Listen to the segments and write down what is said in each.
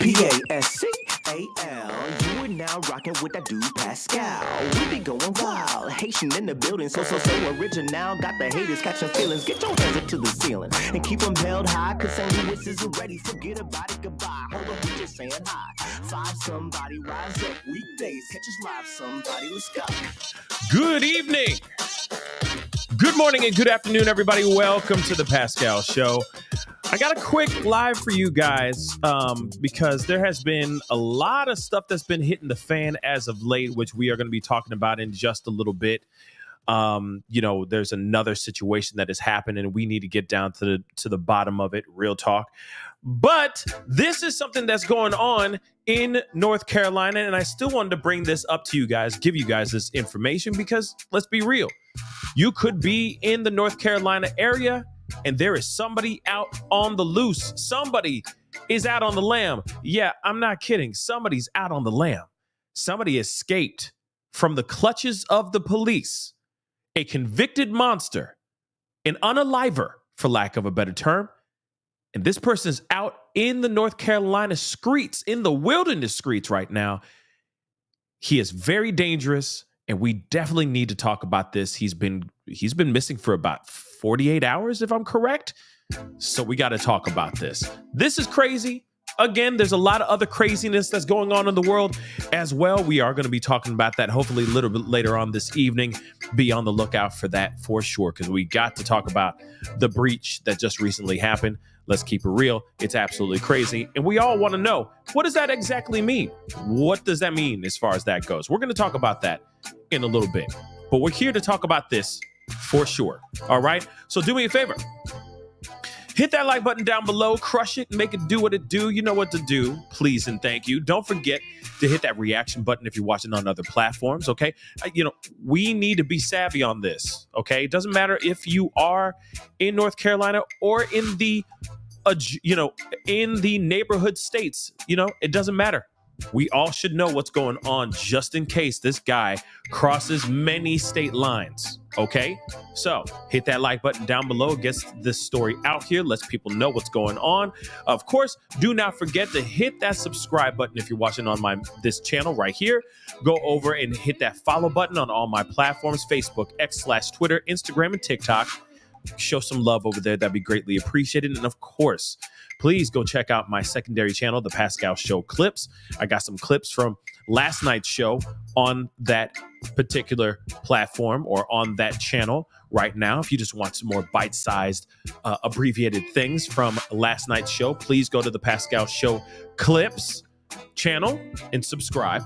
P-A-S-C-A-L. You are now rocking with that dude Pascal. We be going wild, Haitian in the building, so original. Got the haters catching feelings. Get your hands up to the ceiling and keep them held high, cause St. Louis isn't ready. Forget about it, goodbye. Hold on, we just saying hi. Five somebody, rise up. Weekdays, catch us live, somebody. Let's go. Good evening, good morning, and good afternoon, everybody. Welcome to the Pascal Show. I got a quick live for you guys because there has been a lot of stuff that's been hitting the fan as of late, which we are going to be talking about in just a little bit. There's another situation that has happened, and we need to get down to the bottom of it. Real talk. But this is something that's going on in North Carolina, and I still wanted to bring this up to you guys, give you guys this information, because let's be real. You could be in the North Carolina area, and there is somebody out on the loose. Somebody is out on the lam. Yeah, I'm not kidding. Somebody's out on the lam. Somebody escaped from the clutches of the police. A convicted monster, an unaliver, for lack of a better term. And this person is out in the North Carolina streets, in the wilderness streets right now. He is very dangerous, and we definitely need to talk about this. He's been missing for about 48 hours, if I'm correct. So we got to talk about this. This is crazy. Again, there's a lot of other craziness that's going on in the world as well. We are going to be talking about that hopefully a little bit later on this evening. Be on the lookout for that for sure, because we got to talk about the breach that just recently happened. Let's keep it real. It's absolutely crazy. And we all want to know, what does that exactly mean? What does that mean as far as that goes? We're going to talk about that in a little bit. But we're here to talk about this for sure. All right? So do me a favor. Hit that like button down below, crush it, and make it do what it do. You know what to do. Please and thank you. Don't forget to hit that reaction button if you're watching on other platforms, okay? We need to be savvy on this, okay? It doesn't matter if you are in North Carolina or in the, in the neighborhood states. It doesn't matter. We all should know what's going on just in case this guy crosses many state lines, okay? So hit that like button down below, gets this story out here, lets people know what's going on. Of course, do not forget to hit that subscribe button if you're watching on this channel right here. Go over and hit that follow button on all my platforms, Facebook, X/Twitter, Instagram, and TikTok. Show some love over there. That'd be greatly appreciated. And of course, please go check out my secondary channel, The Pascal Show Clips. I got some clips from last night's show on that particular platform or on that channel right now. If you just want some more bite-sized, abbreviated things from last night's show, please go to The Pascal Show Clips channel and subscribe.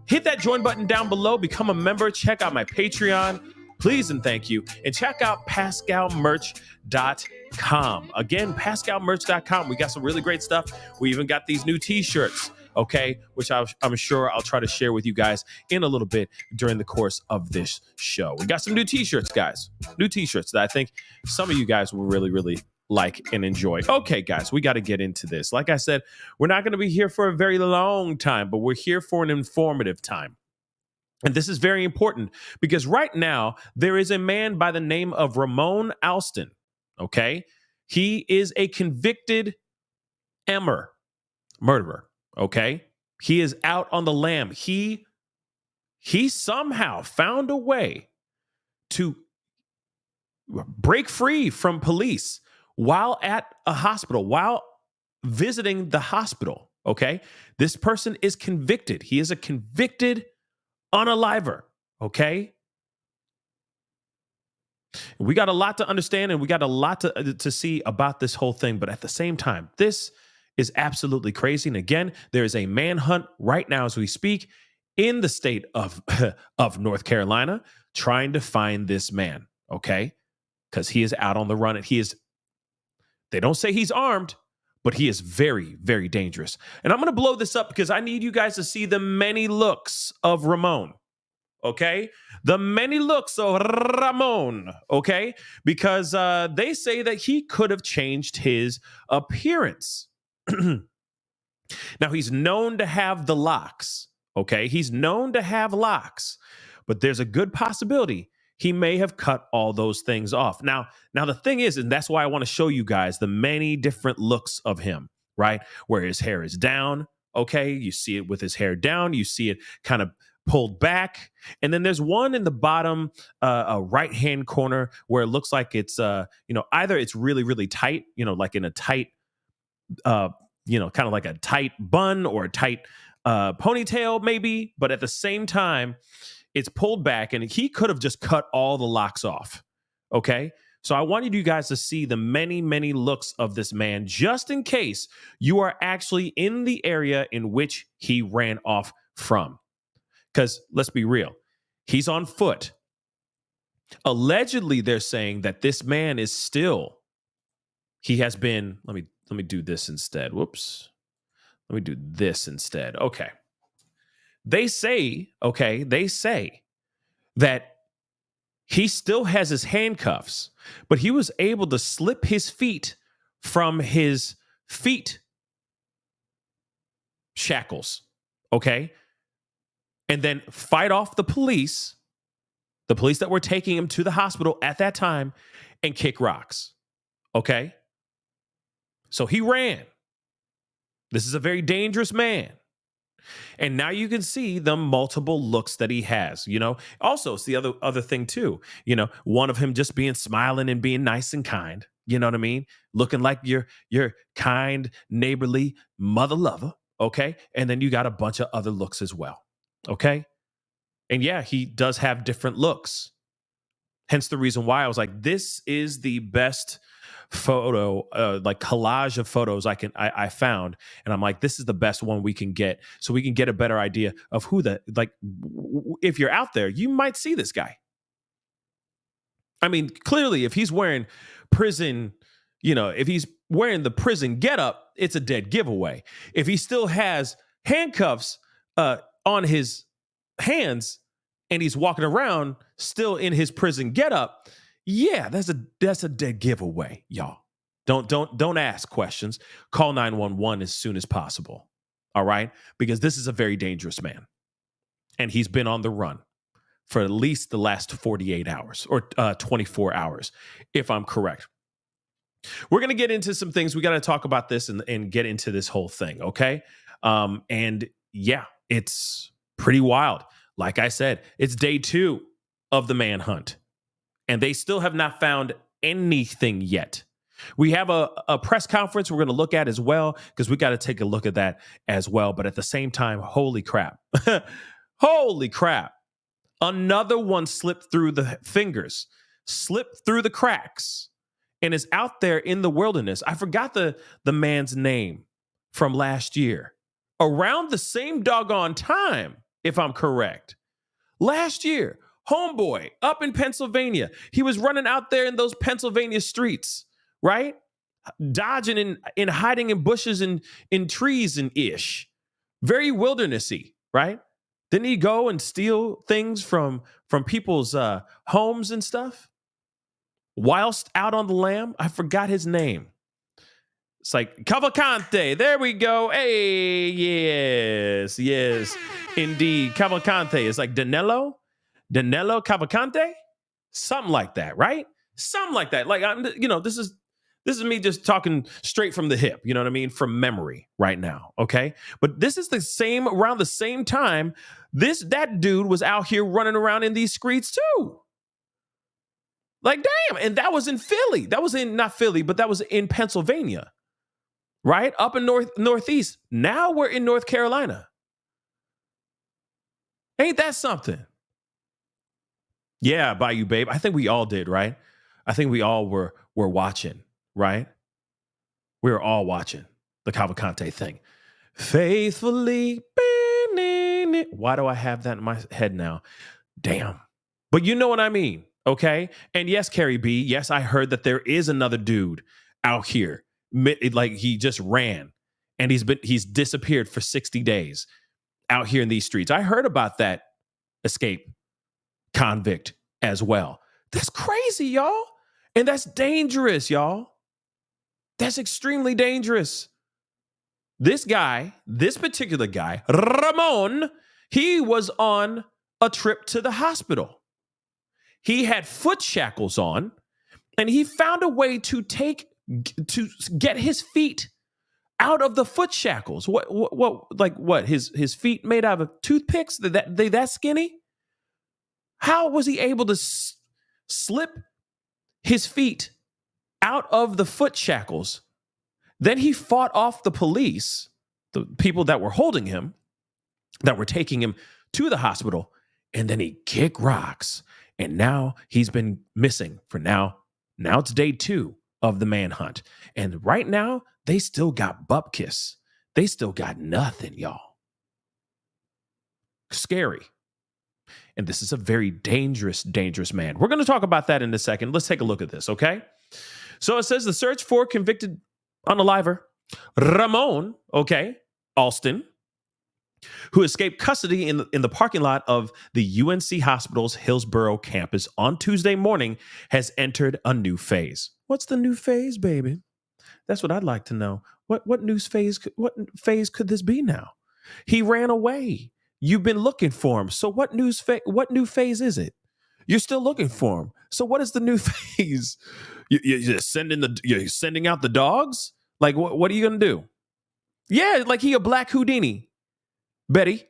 Hit that join button down below. Become a member. Check out my Patreon. Please and thank you. And check out PascalMerch.com. Again, PascalMerch.com. We got some really great stuff. We even got these new t-shirts, okay, which I'm sure I'll try to share with you guys in a little bit during the course of this show. We got some new t-shirts, guys. New t-shirts that I think some of you guys will really, really like and enjoy. Okay, guys, we got to get into this. Like I said, we're not going to be here for a very long time, but we're here for an informative time. And this is very important because right now there is a man by the name of Ramone Alston. Okay. He is a convicted murderer. Okay. He is out on the lam. He somehow found a way to break free from police while at a hospital, while visiting the hospital. Okay. This person is convicted. He is a convicted unaliver, okay? We got a lot to understand and we got a lot to see about this whole thing, but at the same time, this is absolutely crazy. And again, there is a manhunt right now as we speak in the state of North Carolina trying to find this man, okay? Because he is out on the run and they don't say he's armed, but he is very, very dangerous. And I'm going to blow this up because I need you guys to see the many looks of Romone, okay? The many looks of Ramone, okay? Because they say that he could have changed his appearance. Now, he's known to have the locks, okay? He's known to have locks, but there's a good possibility he may have cut all those things off. Now the thing is, and that's why I want to show you guys the many different looks of him, right? Where his hair is down, Okay, you see it with his hair down. You see it kind of pulled back. And then there's one in the bottom a right-hand corner where it looks like it's, either it's really, really tight, like in a tight, kind of like a tight bun or a tight ponytail maybe. But at the same time, it's pulled back and he could have just cut all the locks off. Okay. So I wanted you guys to see the many, many looks of this man, just in case you are actually in the area in which he ran off from. Because let's be real, he's on foot. Allegedly, they're saying that this man is still, he has been, let me do this instead. Whoops. Let me do this instead. Okay. They say that he still has his handcuffs, but he was able to slip his feet from his feet shackles, okay? And then fight off the police that were taking him to the hospital at that time, and kick rocks, okay? So he ran. This is a very dangerous man. And now you can see the multiple looks that he has, Also, it's the other thing too, one of him just being smiling and being nice and kind, you know what I mean? Looking like your kind, neighborly mother lover, okay? And then you got a bunch of other looks as well, okay? And yeah, he does have different looks. Hence the reason why I was like, this is the best photo, like collage of photos I found, and I'm like, this is the best one we can get, so we can get a better idea of who if you're out there, you might see this guy. I mean, clearly, if he's wearing prison, if he's wearing the prison getup, it's a dead giveaway. If he still has handcuffs on his hands and he's walking around still in his prison getup, yeah, that's a dead giveaway, y'all. Don't ask questions. Call 911 as soon as possible. All right? Because this is a very dangerous man. And he's been on the run for at least the last 48 hours or 24 hours, if I'm correct. We're going to get into some things. We got to talk about this and get into this whole thing, okay? And yeah, it's pretty wild. Like I said, it's day 2 of the manhunt. And they still have not found anything yet. We have a press conference we're going to look at as well, because we got to take a look at that as well. But at the same time, holy crap. Holy crap. Another one slipped through the fingers, slipped through the cracks, and is out there in the wilderness. I forgot the man's name from last year. Around the same doggone time, if I'm correct. Last year. Homeboy up in Pennsylvania. He was running out there in those Pennsylvania streets, right? Dodging and hiding in bushes and in trees and ish. Very wildernessy, right? Didn't he go and steal things from people's homes and stuff? Whilst out on the lam, I forgot his name. It's like Cavalcante. There we go. Hey, yes, indeed. Cavalcante is like Danilo Cavalcante, something like that, right? Something like that. Like this is me just talking straight from the hip. You know what I mean? From memory right now. Okay, but this is around the same time. That dude was out here running around in these streets too. Like damn, and that was in Philly. That was not Philly, but that was in Pennsylvania, right? Up in northeast. Now we're in North Carolina. Ain't that something? Yeah, Bayou Babe. I think we all did, right? I think we all were watching, right? We were all watching the Cavalcante thing. Faithfully. Why do I have that in my head now? Damn. But you know what I mean, okay? And yes, Carrie B, yes, I heard that there is another dude out here. Like he just ran and he's disappeared for 60 days out here in these streets. I heard about that escape convict as well. That's crazy, y'all. And that's dangerous, y'all. That's extremely dangerous. This particular guy, Ramone, he was on a trip to the hospital. He had foot shackles on, and he found a way to get his feet out of the foot shackles. What? His feet made out of toothpicks? They that skinny? How was he able to slip his feet out of the foot shackles? Then he fought off the police, the people that were holding him, that were taking him to the hospital, and then he kicked rocks. And now he's been missing for now. Now it's day 2 of the manhunt. And right now, they still got bupkis. They still got nothing, y'all. Scary. And this is a very dangerous, dangerous man. We're going to talk about that in a second. Let's take a look at this, okay? So it says the search for convicted unaliver Ramone, Alston, who escaped custody in the parking lot of the UNC Hospitals Hillsborough Campus on Tuesday morning, has entered a new phase. What's the new phase, baby? That's what I'd like to know. What new phase? What phase could this be now? He ran away. You've been looking for him. So what new phase is it? You're still looking for him. So what is the new phase? You're sending out the dogs? Like what are you gonna do? Yeah, like he a black Houdini, Betty.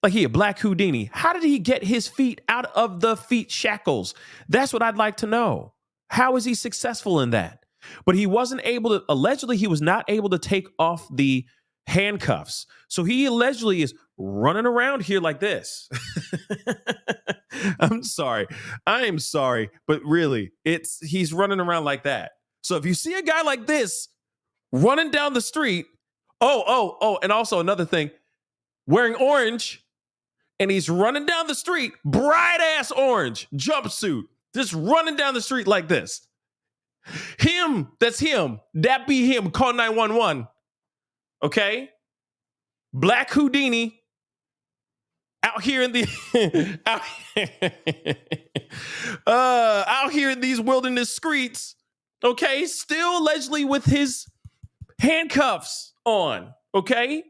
Like he a black Houdini. How did he get his feet out of the feet shackles? That's what I'd like to know. How is he successful in that? But he wasn't able to, allegedly, he was not able to take off the handcuffs. So he allegedly is running around here like this. I'm sorry. I am sorry. But really, he's running around like that. So if you see a guy like this running down the street, and also another thing, wearing orange, and he's running down the street, bright ass orange jumpsuit, just running down the street like this. That's him. That be him. Call 911. Okay? Black Houdini out here in the out here in these wilderness streets. Okay? Still allegedly with his handcuffs on. Okay?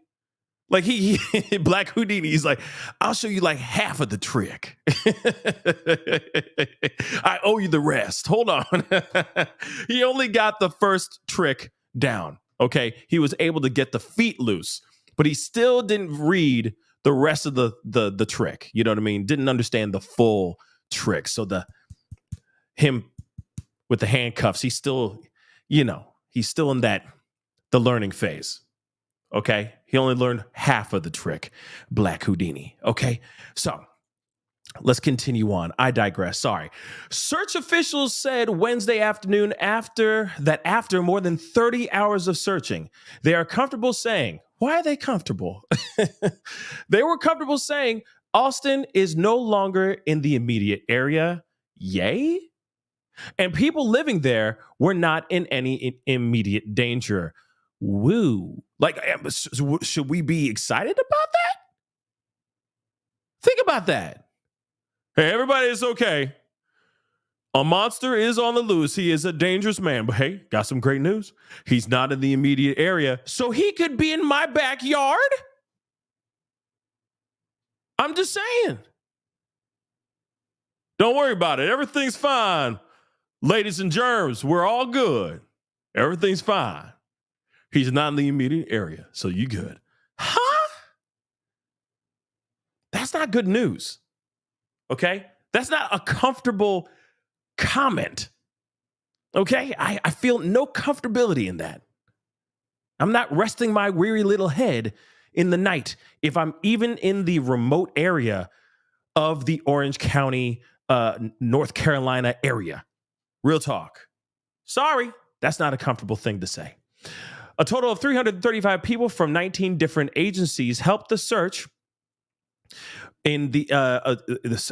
Like he Black Houdini, he's like, I'll show you like half of the trick. I owe you the rest. Hold on. He only got the first trick down. Okay. He was able to get the feet loose, but he still didn't read the rest of the trick. You know what I mean? Didn't understand the full trick. So him with the handcuffs, he's still in the learning phase. Okay. He only learned half of the trick, Black Houdini. Okay. So let's continue on. I digress. Sorry. Search officials said Wednesday afternoon after more than 30 hours of searching, they are comfortable saying, why are they comfortable? They were comfortable saying Alston is no longer in the immediate area. Yay. And people living there were not in any immediate danger. Woo. Like, should we be excited about that? Think about that. Hey, everybody, it's okay. A monster is on the loose. He is a dangerous man. But hey, got some great news. He's not in the immediate area, so he could be in my backyard. I'm just saying. Don't worry about it. Everything's fine. Ladies and germs, we're all good. Everything's fine. He's not in the immediate area, so you good. Huh? That's not good news. Okay? That's not a comfortable comment. Okay? I feel no comfortability in that. I'm not resting my weary little head in the night if I'm even in the remote area of the Orange County, North Carolina area. Real talk. Sorry, that's not a comfortable thing to say. A total of 335 people from 19 different agencies helped the search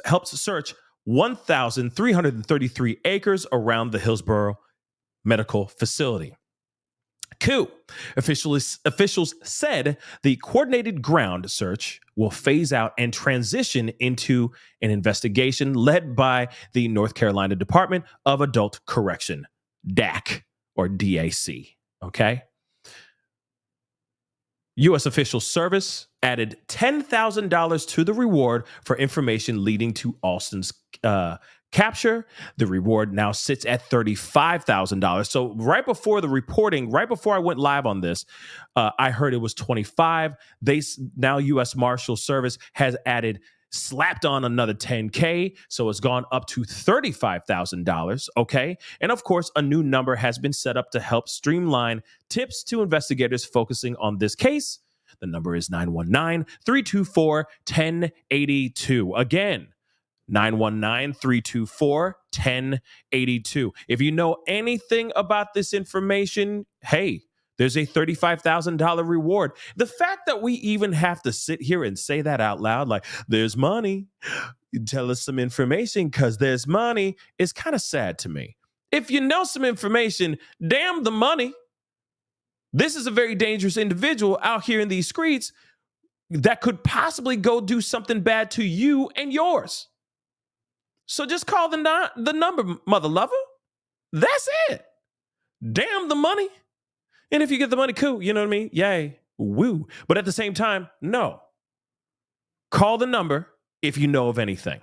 helps search 1,333 acres around the Hillsborough Medical Facility. Officials said the coordinated ground search will phase out and transition into an investigation led by the North Carolina Department of Adult Correction, DAC or DAC. Okay. U.S. Officials Service added $10,000 to the reward for information leading to Alston's capture, the reward now sits at $35,000. So right before the reporting, right before I went live on this, I heard it was 25. Now U.S. Marshals Service has slapped on another 10K. So it's gone up to $35,000. Okay. And of course, a new number has been set up to help streamline tips to investigators focusing on this case. The number is 919-324-1082. Again, 919-324-1082. If you know anything about this information, hey, there's a $35,000 reward. The fact that we even have to sit here and say that out loud, like, there's money, you tell us some information because there's money, is kind of sad to me. If you know some information, damn the money. This is a very dangerous individual out here in these streets that could possibly go do something bad to you and yours. So just call the number, mother lover. That's it. Damn the money. And if you get the money, cool. You know what I mean? Yay. Woo. But at the same time, no. Call the number if you know of anything.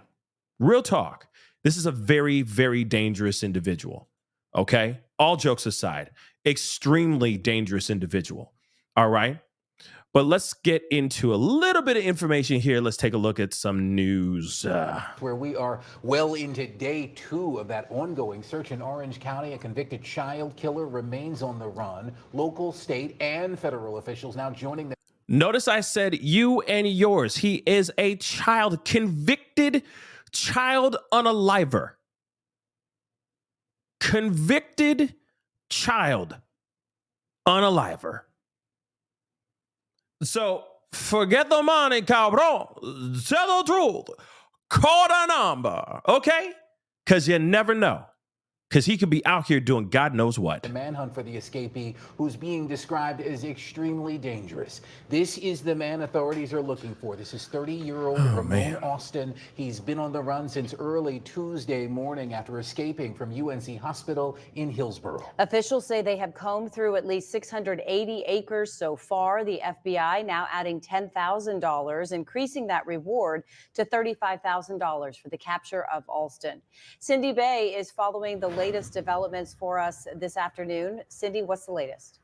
Real talk. This is a very, very dangerous individual. Okay? All jokes aside, extremely dangerous individual. All right? But let's get into a little bit of information here. Let's take a look at some news. Where we are well into day 2 of that ongoing search in Orange County. A convicted child killer remains on the run. Local, state, and federal officials now joining the... Notice I said you and yours. He is a convicted child unaliver. Convicted child unaliver. So forget the money, cabron. Tell the truth. Call the number, okay? Because you never know. Because he could be out here doing God knows what. The manhunt for the escapee, who's being described as extremely dangerous. This is the man authorities are looking for. This is 30-year-old Ramone Alston. He's been on the run since early Tuesday morning after escaping from UNC Hospital in Hillsborough. Officials say they have combed through at least 680 acres so far. The FBI now adding $10,000, increasing that reward to $35,000 for the capture of Alston. Cindy Bay is following the latest developments for us this afternoon. Cindy, what's the latest?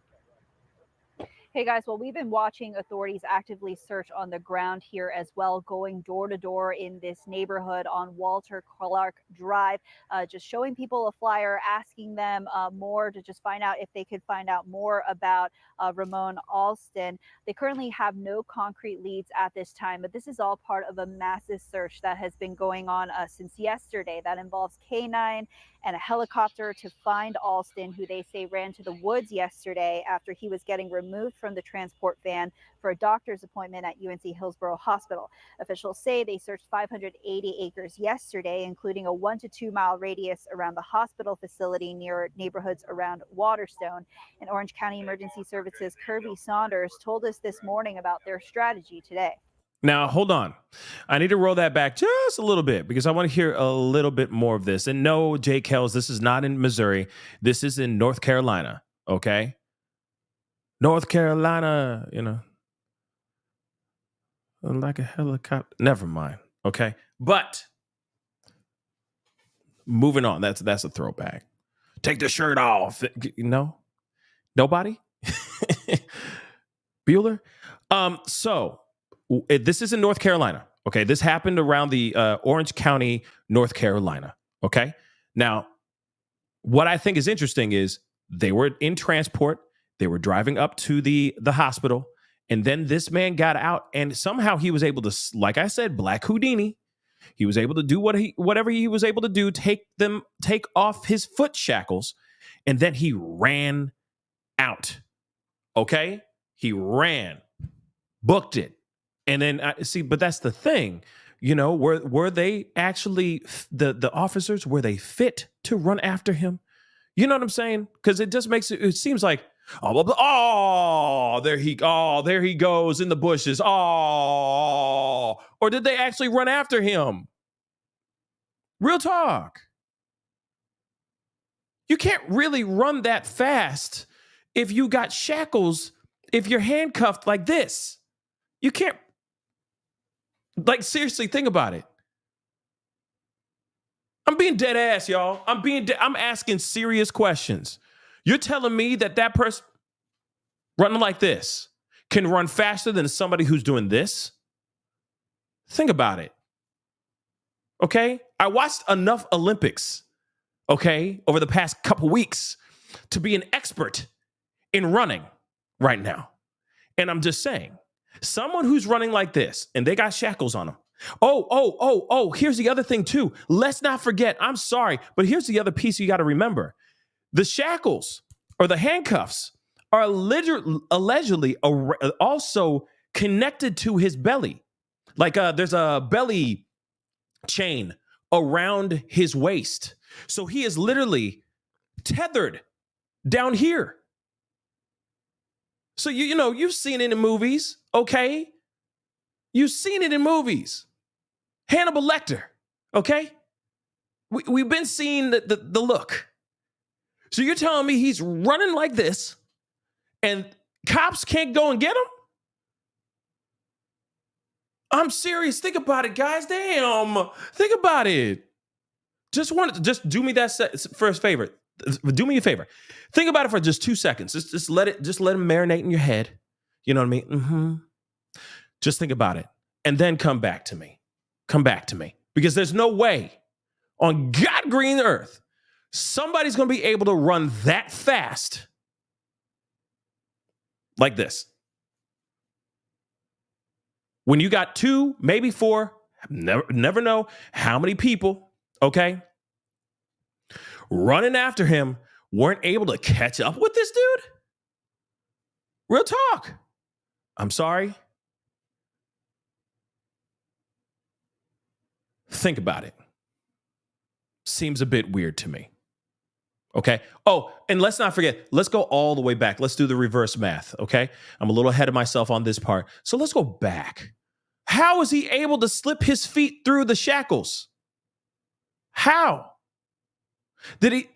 Hey guys, well, we've been watching authorities actively search on the ground here as well, going door to door in this neighborhood on Walter Clark Drive, just showing people a flyer, asking them more to just find out if they could find out more about Ramone Alston. They currently have no concrete leads at this time, but this is all part of a massive search that has been going on since yesterday. That involves K9 and a helicopter to find Alston, who they say ran to the woods yesterday after he was getting removed from the transport van for a doctor's appointment at UNC Hillsborough Hospital. Officials say they searched 580 acres yesterday, including a 1 to 2 mile radius around the hospital facility near neighborhoods around Waterstone. And Orange County Emergency Services Kirby Saunders told us this morning about their strategy today. Now, hold on. I need to roll that back just a little bit because I want to hear a little bit more of this. And no, Jay Kells, this is not in Missouri. This is in North Carolina, okay? North Carolina, you know, like a helicopter. Never mind, okay? But moving on. That's a throwback. Take the shirt off. No? Nobody? Bueller? So... this is in North Carolina. Okay. This happened around the Orange County, North Carolina. Okay. Now, what I think is interesting is they were in transport. They were driving up to the hospital. And then this man got out and somehow he was able to, like I said, Black Houdini. He was able to do whatever he was able to do, take off his foot shackles. And then he ran out. Okay. He ran, booked it. And then see, but that's the thing, you know, were they actually the officers, were they fit to run after him? You know what I'm saying? Because it just makes it seems like, there he goes in the bushes. Oh, or did they actually run after him? Real talk. You can't really run that fast if you got shackles, if you're handcuffed like this. You can't. Like, seriously, think about it. I'm being dead ass, y'all. I'm asking serious questions. You're telling me that person running like this can run faster than somebody who's doing this? Think about it. Okay? I watched enough Olympics, okay, over the past couple weeks to be an expert in running right now. And I'm just saying, someone who's running like this and they got shackles on them. Oh, here's the other thing too. Let's not forget, I'm sorry, but here's the other piece you got to remember. The shackles or the handcuffs are allegedly also connected to his belly. Like there's a belly chain around his waist. So he is literally tethered down here. So you know, you've seen it in movies, okay? You've seen it in movies. Hannibal Lecter, okay? We've been seeing the look. So you're telling me he's running like this and cops can't go and get him? I'm serious. Think about it, guys. Damn. Think about it. Just do me that first favor. Do me a favor. Think about it for just 2 seconds. Just let it marinate in your head. You know what I mean? Mm-hmm. Just think about it. And then come back to me. Come back to me. Because there's no way on God green earth somebody's going to be able to run that fast like this. When you got 2, maybe 4, never know how many people, okay, running after him weren't able to catch up with this dude? Real talk. I'm sorry. Think about it. Seems a bit weird to me. Okay. Oh, and let's not forget, let's go all the way back. Let's do the reverse math. Okay. I'm a little ahead of myself on this part. So let's go back. How was he able to slip his feet through the shackles? How? Did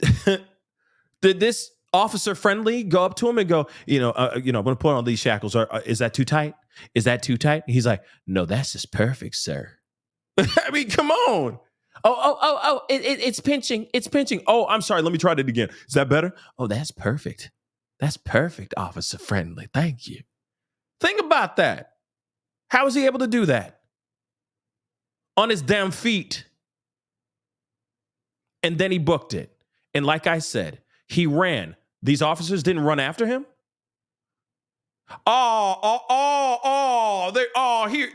this officer friendly go up to him and go, I'm going to put on these shackles. Is that too tight? Is that too tight? He's like, no, that's just perfect, sir. I mean, come on. It's pinching. It's pinching. Oh, I'm sorry. Let me try that again. Is that better? Oh, that's perfect. That's perfect, officer friendly. Thank you. Think about that. How was he able to do that? On his damn feet. And then he booked it. And like I said, he ran. These officers didn't run after him.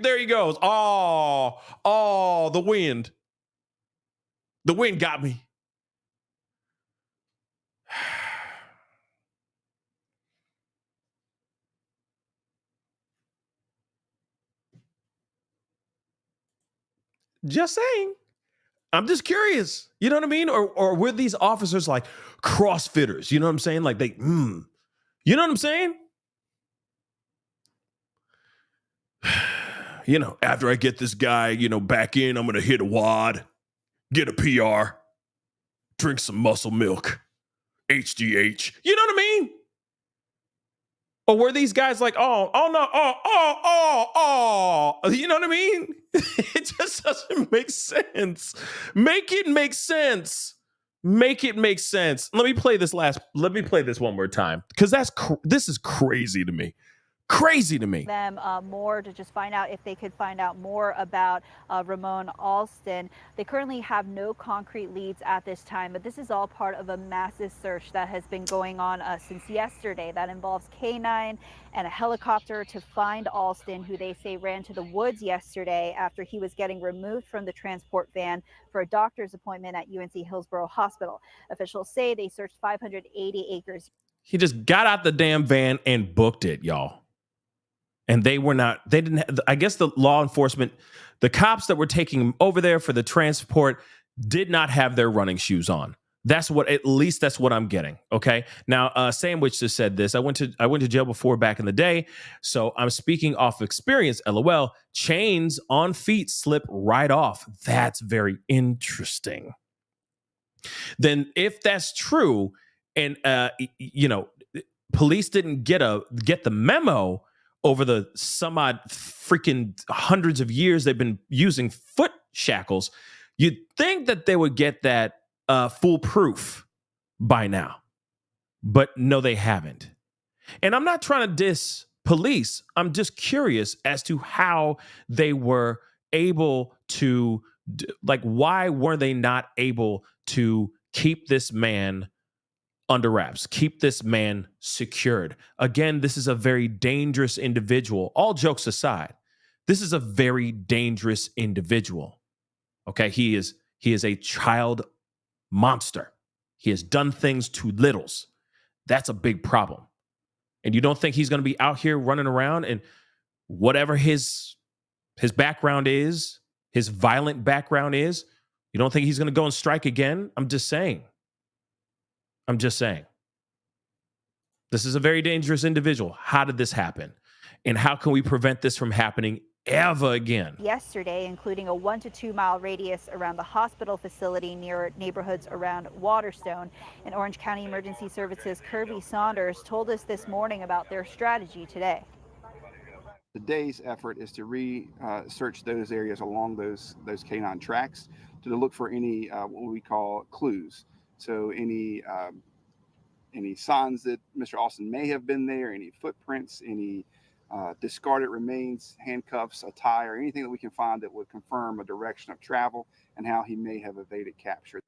There he goes. The wind. The wind got me. Just saying. I'm just curious. You know what I mean? Or were these officers like CrossFitters? You know what I'm saying? Like you know what I'm saying? After I get this guy, back in, I'm going to hit a wad, get a PR, drink some muscle milk, HGH. You know what I mean? Or were these guys like, oh, you know what I mean? It just doesn't make sense. Make it make sense. Make it make sense. Let me play this one more time, because this is crazy to me. Crazy to me. Them more to just find out if they could find out more about Ramone Alston. They currently have no concrete leads at this time, but this is all part of a massive search that has been going on since yesterday. That involves K9 and a helicopter to find Alston, who they say ran to the woods yesterday after he was getting removed from the transport van for a doctor's appointment at UNC Hillsborough Hospital. Officials say they searched 580 acres. He just got out the damn van and booked it, y'all. And I guess the law enforcement, the cops that were taking him over there for the transport did not have their running shoes on. At least that's what I'm getting. Okay. Now, Sandwich just said this. I went to jail before back in the day. So I'm speaking off experience. LOL. Chains on feet slip right off. That's very interesting. Then if that's true, and police didn't get the memo over the some odd freaking hundreds of years they've been using foot shackles, You'd think that they would get that foolproof by now, but no, they haven't. And I'm not trying to diss police. I'm just curious as to how they were able to, why were they not able to keep this man under wraps, keep this man secured? Again, this is a very dangerous individual. All jokes aside, this is a very dangerous individual. Okay, he is a child monster. He has done things to littles. That's a big problem. And you don't think he's going to be out here running around and whatever his background is, his violent background is, you don't think he's going to go and strike again? I'm just saying. This is a very dangerous individual. How did this happen? And how can we prevent this from happening ever again? Yesterday, including a 1 to 2 mile radius around the hospital facility near neighborhoods around Waterstone. And Orange County Emergency Services Kirby Saunders told us this morning about their strategy today. Today's effort is to search those areas along those canine tracks to look for any what we call clues. So any signs that Mr. Alston may have been there, any footprints, any discarded remains, handcuffs, a tie, or anything that we can find that would confirm a direction of travel and how he may have evaded capture.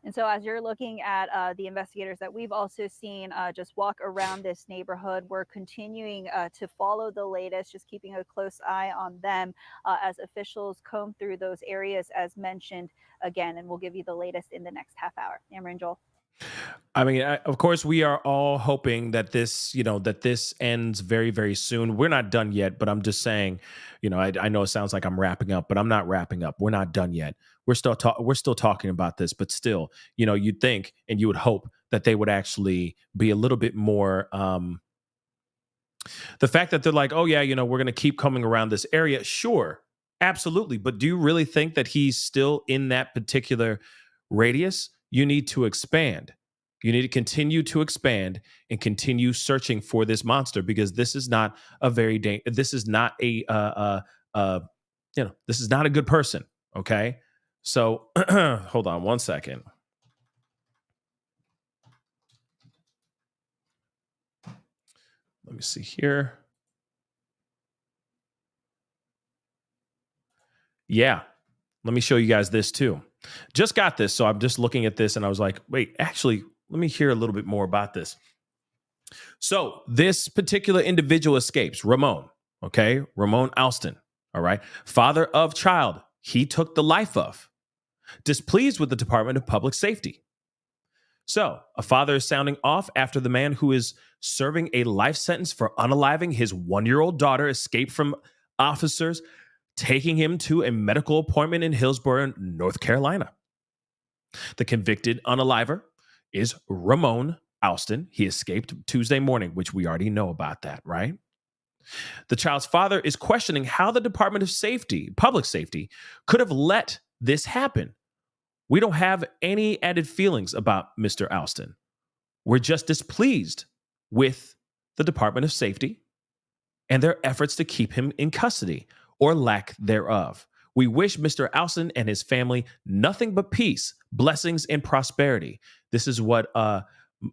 And so as you're looking at the investigators that we've also seen just walk around this neighborhood, we're continuing to follow the latest, just keeping a close eye on them as officials comb through those areas as mentioned again. And we'll give you the latest in the next half hour. Amber and Joel. I mean, of course, we are all hoping that this ends very, very soon. We're not done yet, but I'm just saying, I know it sounds like I'm wrapping up, but I'm not wrapping up. We're not done yet. We're still talking about this, but still, you'd think and you would hope that they would actually be a little bit more. The fact that they're like, oh yeah, we're going to keep coming around this area. Sure, absolutely. But do you really think that he's still in that particular radius? You need to expand. You need to continue to expand and continue searching for this monster, because this is not a this is not a this is not a good person. Okay. So hold on one second. Let me see here. Yeah. Let me show you guys this too. Just got this. So I'm just looking at this and I was like, wait, actually, let me hear a little bit more about this. So this particular individual escapes, Ramone, okay? Ramone Alston, all right? Father of child he took the life of, displeased with the Department of Public Safety. So a father is sounding off after the man who is serving a life sentence for unaliving his 1-year-old daughter escaped from officers taking him to a medical appointment in Hillsborough, North Carolina. The convicted unaliver is Ramone Alston. He escaped Tuesday morning, which we already know about that, right? The child's father is questioning how the Department of Public Safety, could have let this happen. We don't have any added feelings about Mr. Alston. We're just displeased with the Department of Safety and their efforts to keep him in custody, or lack thereof. We wish Mr. Alston and his family nothing but peace, blessings, and prosperity. This is what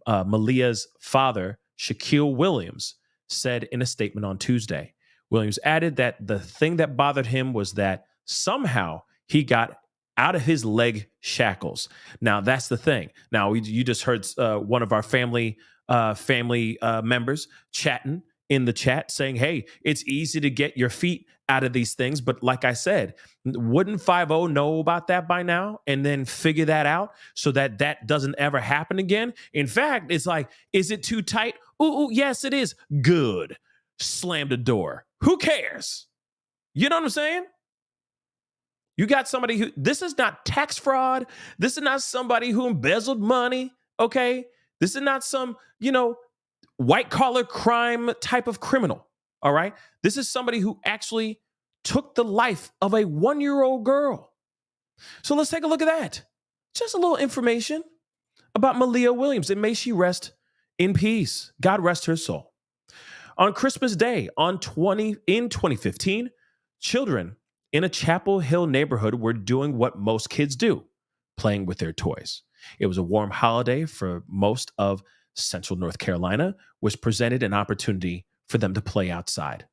Malia's father, Shaquille Williams, said in a statement on Tuesday. Williams added that the thing that bothered him was that somehow he got out of his leg shackles. Now, that's the thing. Now, you just heard one of our family members chatting in the chat saying, hey, it's easy to get your feet out of these things. But like I said, wouldn't 5-0 know about that by now and then figure that out so that that doesn't ever happen again? In fact, it's like, is it too tight? Ooh, yes, it is. Good. Slam the door. Who cares? You know what I'm saying? You got somebody who, this is not tax fraud. This is not somebody who embezzled money. Okay. This is not some, white collar crime type of criminal. All right. This is somebody who actually took the life of a 1-year-old girl. So let's take a look at that. Just a little information about Malia Williams, and may she rest in peace. God rest her soul. On Christmas Day in 2015, children in a Chapel Hill neighborhood were doing what most kids do, playing with their toys. It was a warm holiday for most of Central North Carolina, which presented an opportunity for them to play outside.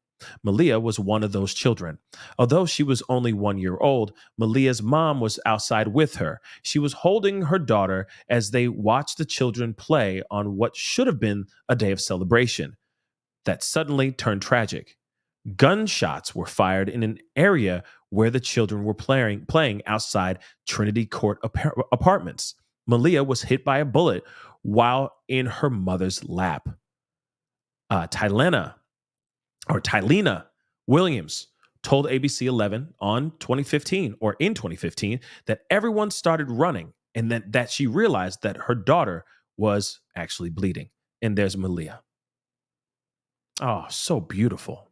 Malia was one of those children. Although she was only 1 year old, Malia's mom was outside with her. She was holding her daughter as they watched the children play on what should have been a day of celebration that suddenly turned tragic. Gunshots were fired in an area where the children were playing outside Trinity Court apartments. Malia was hit by a bullet while in her mother's lap. Tylena Williams told ABC 11 in 2015 that everyone started running and that she realized that her daughter was actually bleeding. And there's Malia. Oh, so beautiful.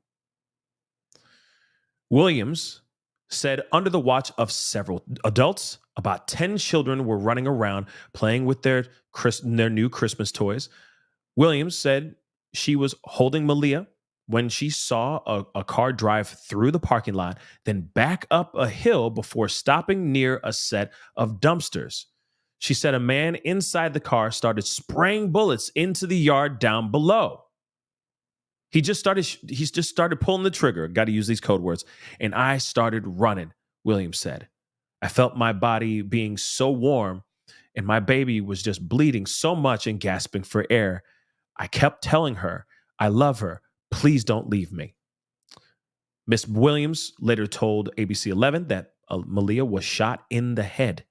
Williams said under the watch of several adults, about 10 children were running around playing with their new Christmas toys. Williams said she was holding Malia when she saw a car drive through the parking lot, then back up a hill before stopping near a set of dumpsters. She said a man inside the car started spraying bullets into the yard down below. He just started pulling the trigger. Got to use these code words. And I started running, Williams said. I felt my body being so warm and my baby was just bleeding so much and gasping for air. I kept telling her, I love her. Please don't leave me. Miss Williams later told ABC 11 that Malia was shot in the head.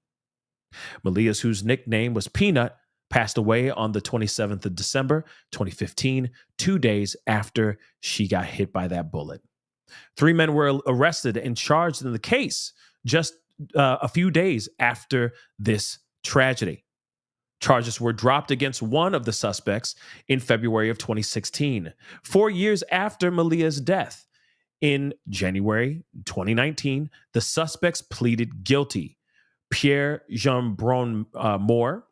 Malia, whose nickname was Peanut, passed away on the 27th of December, 2015, 2 days after she got hit by that bullet. 3 men were arrested and charged in the case just a few days after this tragedy. Charges were dropped against one of the suspects in February of 2016, 4 years after Malia's death. In January 2019, the suspects pleaded guilty. Pierre Jabron Moore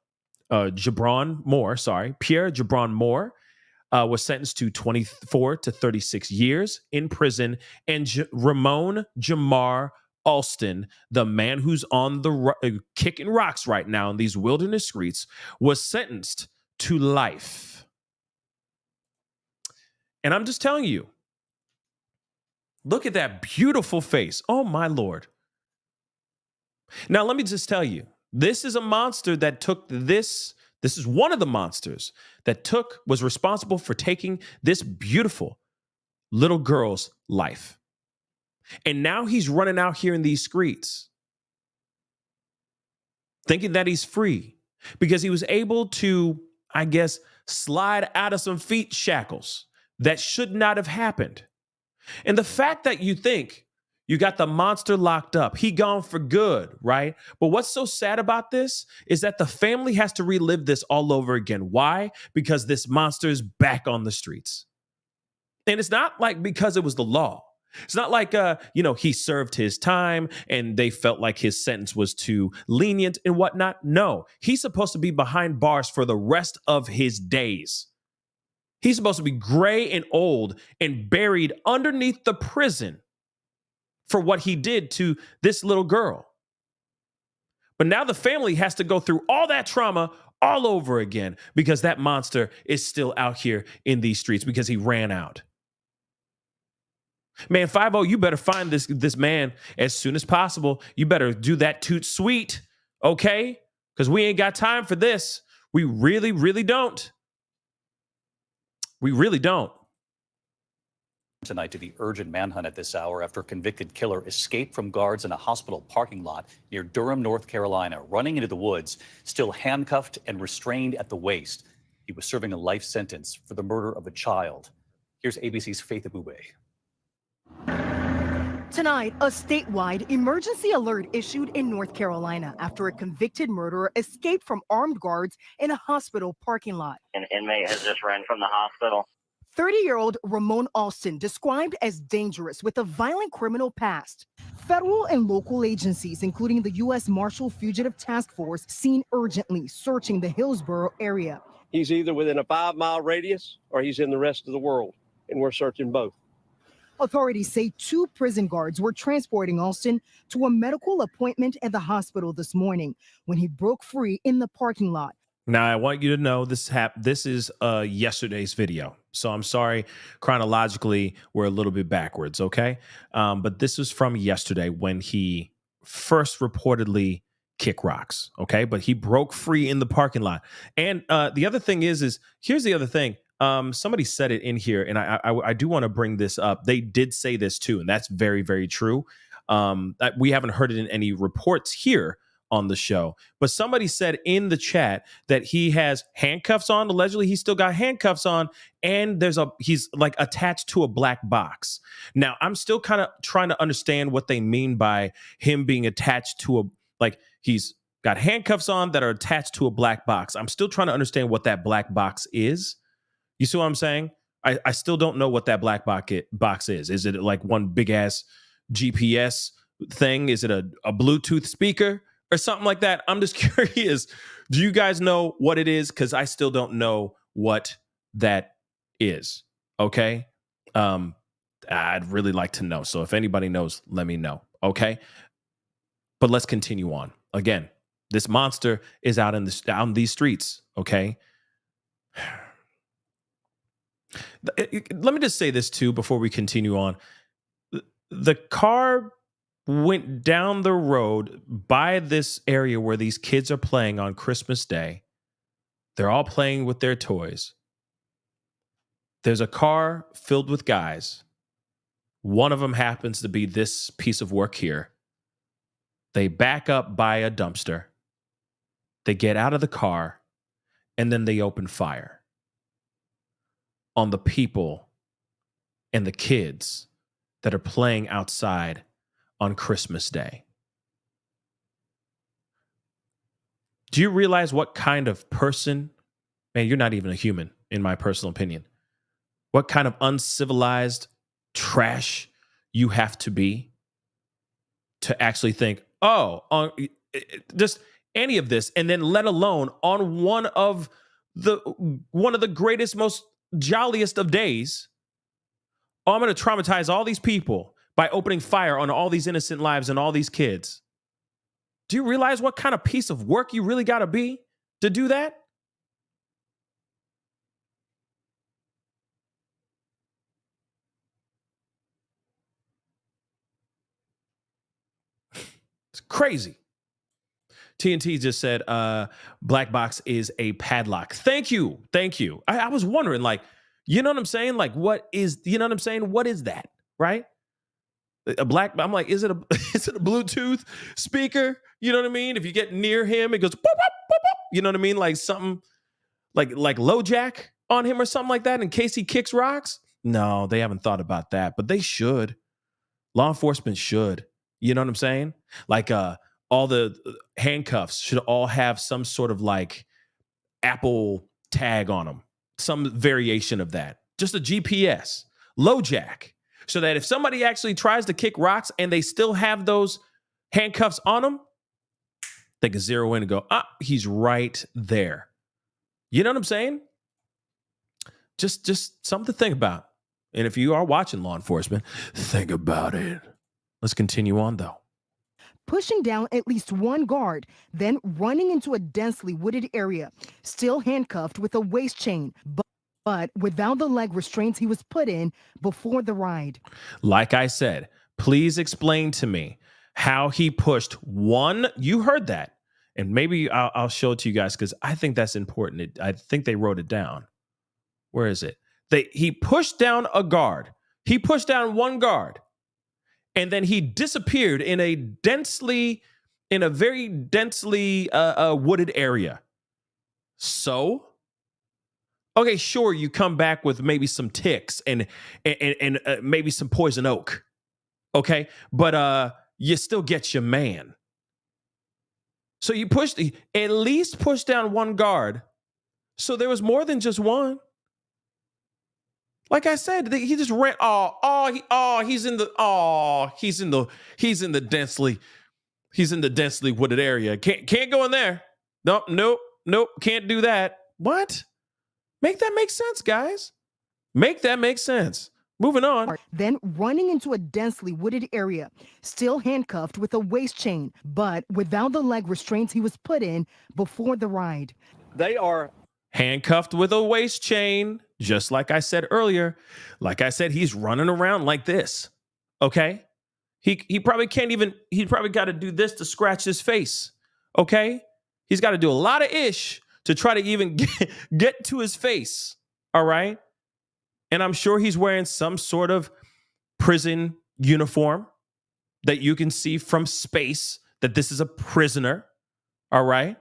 was sentenced to 24 to 36 years in prison, and Ramone Alston, the man who's on the kicking rocks right now in these wilderness streets, was sentenced to life. And I'm just telling you, look at that beautiful face. Oh, my Lord. Now, let me just tell you, this is a monster that took this is one of the monsters that was responsible for taking this beautiful little girl's life. And now he's running out here in these streets thinking that he's free because he was able to, I guess, slide out of some feet shackles that should not have happened. And the fact that you think you got the monster locked up, he gone for good, right? But what's so sad about this is that the family has to relive this all over again. Why? Because this monster is back on the streets. And it's not like because it was the law. It's not like, he served his time and they felt like his sentence was too lenient and whatnot. No, he's supposed to be behind bars for the rest of his days. He's supposed to be gray and old and buried underneath the prison for what he did to this little girl. But now the family has to go through all that trauma all over again because that monster is still out here in these streets because he ran out. Man, 5-0, you better find this man as soon as possible. You better do that toot sweet, okay? Because we ain't got time for this. We really, really don't. We really don't. Tonight to the urgent manhunt at this hour after a convicted killer escaped from guards in a hospital parking lot near Durham, North Carolina, running into the woods, still handcuffed and restrained at the waist. He was serving a life sentence for the murder of a child. Here's ABC's Faith Abube. Tonight, a statewide emergency alert issued in North Carolina after a convicted murderer escaped from armed guards in a hospital parking lot. An inmate has just run from the hospital. 30-year-old Ramone Alston, described as dangerous with a violent criminal past. Federal and local agencies, including the U.S. Marshals Fugitive Task Force, seen urgently searching the Hillsborough area. He's either within a 5-mile radius or he's in the rest of the world, and we're searching both. Authorities say 2 prison guards were transporting Alston to a medical appointment at the hospital this morning when he broke free in the parking lot. Now, I want you to know this is yesterday's video. So I'm sorry, chronologically, we're a little bit backwards, okay? But this was from yesterday when he first reportedly kicked rocks, okay? But he broke free in the parking lot. And the other thing is here's the other thing. Somebody said it in here, and I do want to bring this up. They did say this too, and that's very, very true. We haven't heard it in any reports here on the show, but somebody said in the chat that he has handcuffs on. Allegedly, he's still got handcuffs on, and he's like attached to a black box. Now, I'm still kind of trying to understand what they mean by him being attached to he's got handcuffs on that are attached to a black box. I'm still trying to understand what that black box is. You see what I'm saying? I still don't know what that black box is. Is it like one big ass GPS thing? Is it a Bluetooth speaker or something like that? I'm just curious. Do you guys know what it is? Because I still don't know what that is. Okay. I'd really like to know. So if anybody knows, let me know. Okay. But let's continue on. Again, this monster is out in these streets. Okay. Let me just say this too before we continue on. The car went down the road by this area where these kids are playing on Christmas Day. They're all playing with their toys. There's a car filled with guys. One of them happens to be this piece of work here. They back up by a dumpster. They get out of the car, and then they open fire on the people and the kids that are playing outside on Christmas Day. Do you realize what kind of person, man, you're not even a human, in my personal opinion, what kind of uncivilized trash you have to be to actually think, on just any of this, and then let alone on one of the greatest, most jolliest of days, I'm going to traumatize all these people by opening fire on all these innocent lives and all these kids. Do you realize what kind of piece of work you really got to be to do that? It's crazy. TNT just said, black box is a padlock. Thank you. Thank you. I was wondering, you know what I'm saying? What is that? Right? I'm like, is it a Bluetooth speaker? You know what I mean? If you get near him, it goes, boop, boop, boop, boop. You know what I mean? Like something like low jack on him or something like that in case he kicks rocks. No, they haven't thought about that, but they should. Law enforcement should. You know what I'm saying? All the handcuffs should all have some sort of Apple tag on them, some variation of that. Just a GPS, low jack, so that if somebody actually tries to kick rocks and they still have those handcuffs on them, they can zero in and go, he's right there. You know what I'm saying? Just something to think about. And if you are watching law enforcement, think about it. Let's continue on, though. Pushing down at least one guard, then running into a densely wooded area, still handcuffed with a waist chain, but without the leg restraints he was put in before the ride. Like I said, please explain to me how he pushed one. You heard that. And maybe I'll show it to you guys because I think that's important. I think they wrote it down. Where is it? He pushed down a guard. He pushed down one guard. And then he disappeared in a very densely wooded area. So, okay, sure, you come back with maybe some ticks and maybe some poison oak. Okay, but you still get your man. So you at least pushed down one guard. So there was more than just one. Like I said, he just ran. He's in the densely wooded area. Can't go in there. Nope. Can't do that. What? Make that make sense, guys. Make that make sense. Moving on. Then running into a densely wooded area, still handcuffed with a waist chain, but without the leg restraints he was put in before the ride. They are Handcuffed with a waist chain, just like I said earlier. Like I said, he's running around like this. Okay? He probably can't even, he probably got to do this to scratch his face. Okay? He's got to do a lot of ish to try to even get to his face. All right? And I'm sure he's wearing some sort of prison uniform that you can see from space that this is a prisoner. All right?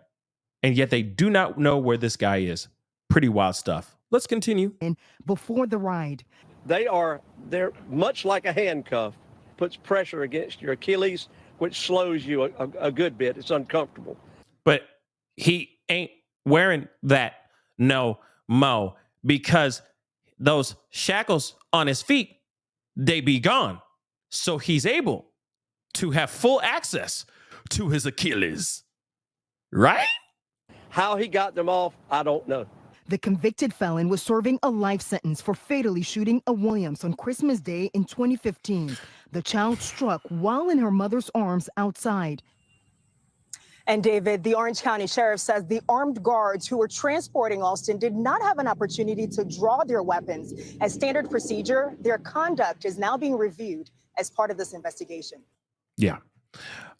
And yet they do not know where this guy is. Pretty wild stuff. Let's continue. And before the ride. they're much like a handcuff, puts pressure against your Achilles, which slows you a good bit. It's uncomfortable. But he ain't wearing that no mo, because those shackles on his feet, they be gone. So he's able to have full access to his Achilles. Right? How he got them off, I don't know. The convicted felon was serving a life sentence for fatally shooting a Williams on Christmas Day in 2015. The child struck while in her mother's arms outside. And David, the Orange County Sheriff says the armed guards who were transporting Alston did not have an opportunity to draw their weapons. As standard procedure, their conduct is now being reviewed as part of this investigation. Yeah.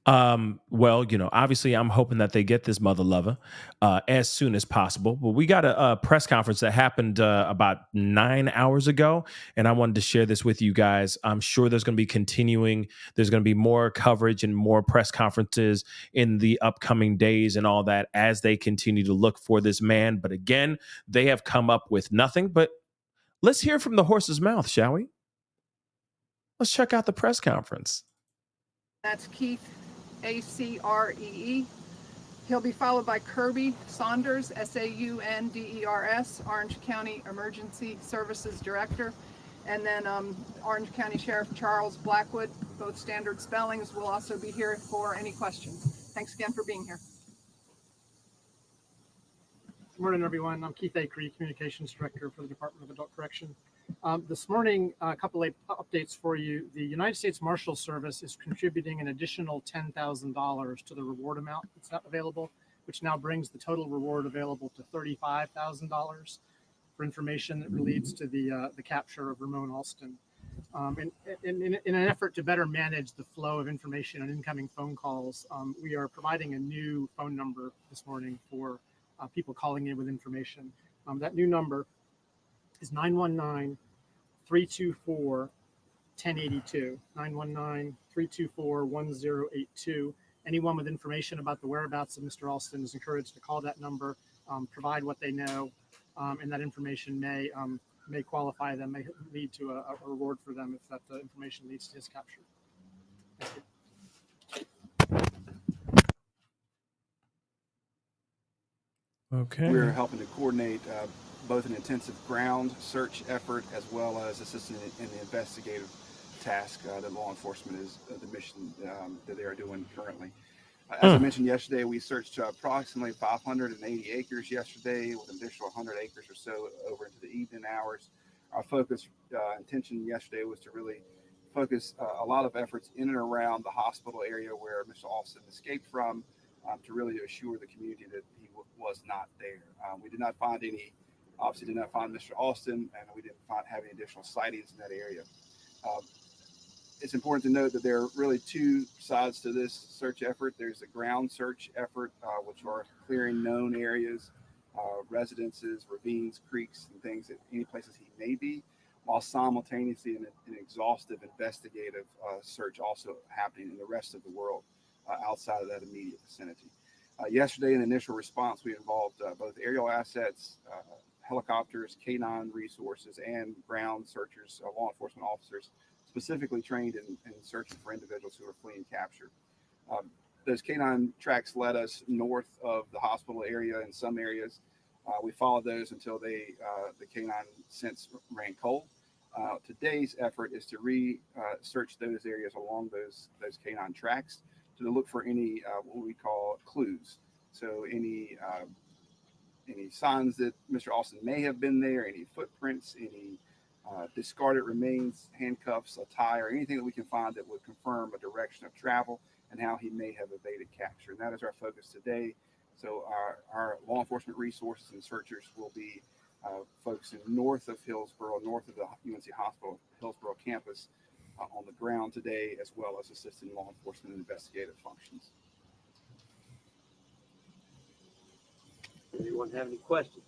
Well, you know, obviously I'm hoping that they get this mother lover as soon as possible. But we got a press conference that happened about 9 hours ago, and I wanted to share this with you guys. I'm sure there's going to be there's going to be more coverage and more press conferences in the upcoming days and all that as they continue to look for this man. But again, they have come up with nothing. But let's hear from the horse's mouth, shall we? Let's check out the press conference. That's Keith, A-C-R-E-E. He'll be followed by Kirby Saunders, S-A-U-N-D-E-R-S, Orange County Emergency Services Director. And then Orange County Sheriff Charles Blackwood, both standard spellings, will also be here for any questions. Thanks again for being here. Good morning, everyone. I'm Keith Acree, Communications Director for the Department of Adult Correction. This morning, a couple of updates for you. The United States Marshals Service is contributing an additional $10,000 to the reward amount that's not available, which now brings the total reward available to $35,000 for information that relates to the capture of Ramone Alston. In an effort to better manage the flow of information and incoming phone calls, we are providing a new phone number this morning for people calling in with information. That new number is 919-324-1082, 919-324-1082. Anyone with information about the whereabouts of Mr. Alston is encouraged to call that number, provide what they know, and that information may qualify them, may lead to a reward for them if that information leads to his capture. Thank you. Okay. We're helping to coordinate both an intensive ground search effort as well as assisting in the investigative task that law enforcement is the mission that they are doing currently. As I mentioned yesterday, we searched approximately 580 acres yesterday with an additional 100 acres or so over into the evening hours. Our focus intention yesterday was to really focus a lot of efforts in and around the hospital area where Mr. Alston escaped from to really assure the community that he was not there. We did not find obviously did not find Mr. Alston, and we didn't have any additional sightings in that area. It's important to note that there are really two sides to this search effort. There's the ground search effort, which are clearing known areas, residences, ravines, creeks, and things, any places he may be, while simultaneously an exhaustive investigative search also happening in the rest of the world outside of that immediate vicinity. Yesterday, in initial response, we involved both aerial assets, helicopters, canine resources, and ground searchers, law enforcement officers, specifically trained in searching for individuals who are fleeing capture. Those canine tracks led us north of the hospital area in some areas. We followed those until the canine scents ran cold. Today's effort is to search those areas along those canine tracks to look for any what we call clues. So any signs that Mr. Alston may have been there, any footprints, any discarded remains, handcuffs, a tie, or anything that we can find that would confirm a direction of travel and how he may have evaded capture. And that is our focus today. So our law enforcement resources and searchers will be focusing north of Hillsborough, north of the UNC Hospital Hillsborough Campus on the ground today, as well as assisting law enforcement in investigative functions. Anyone have any questions?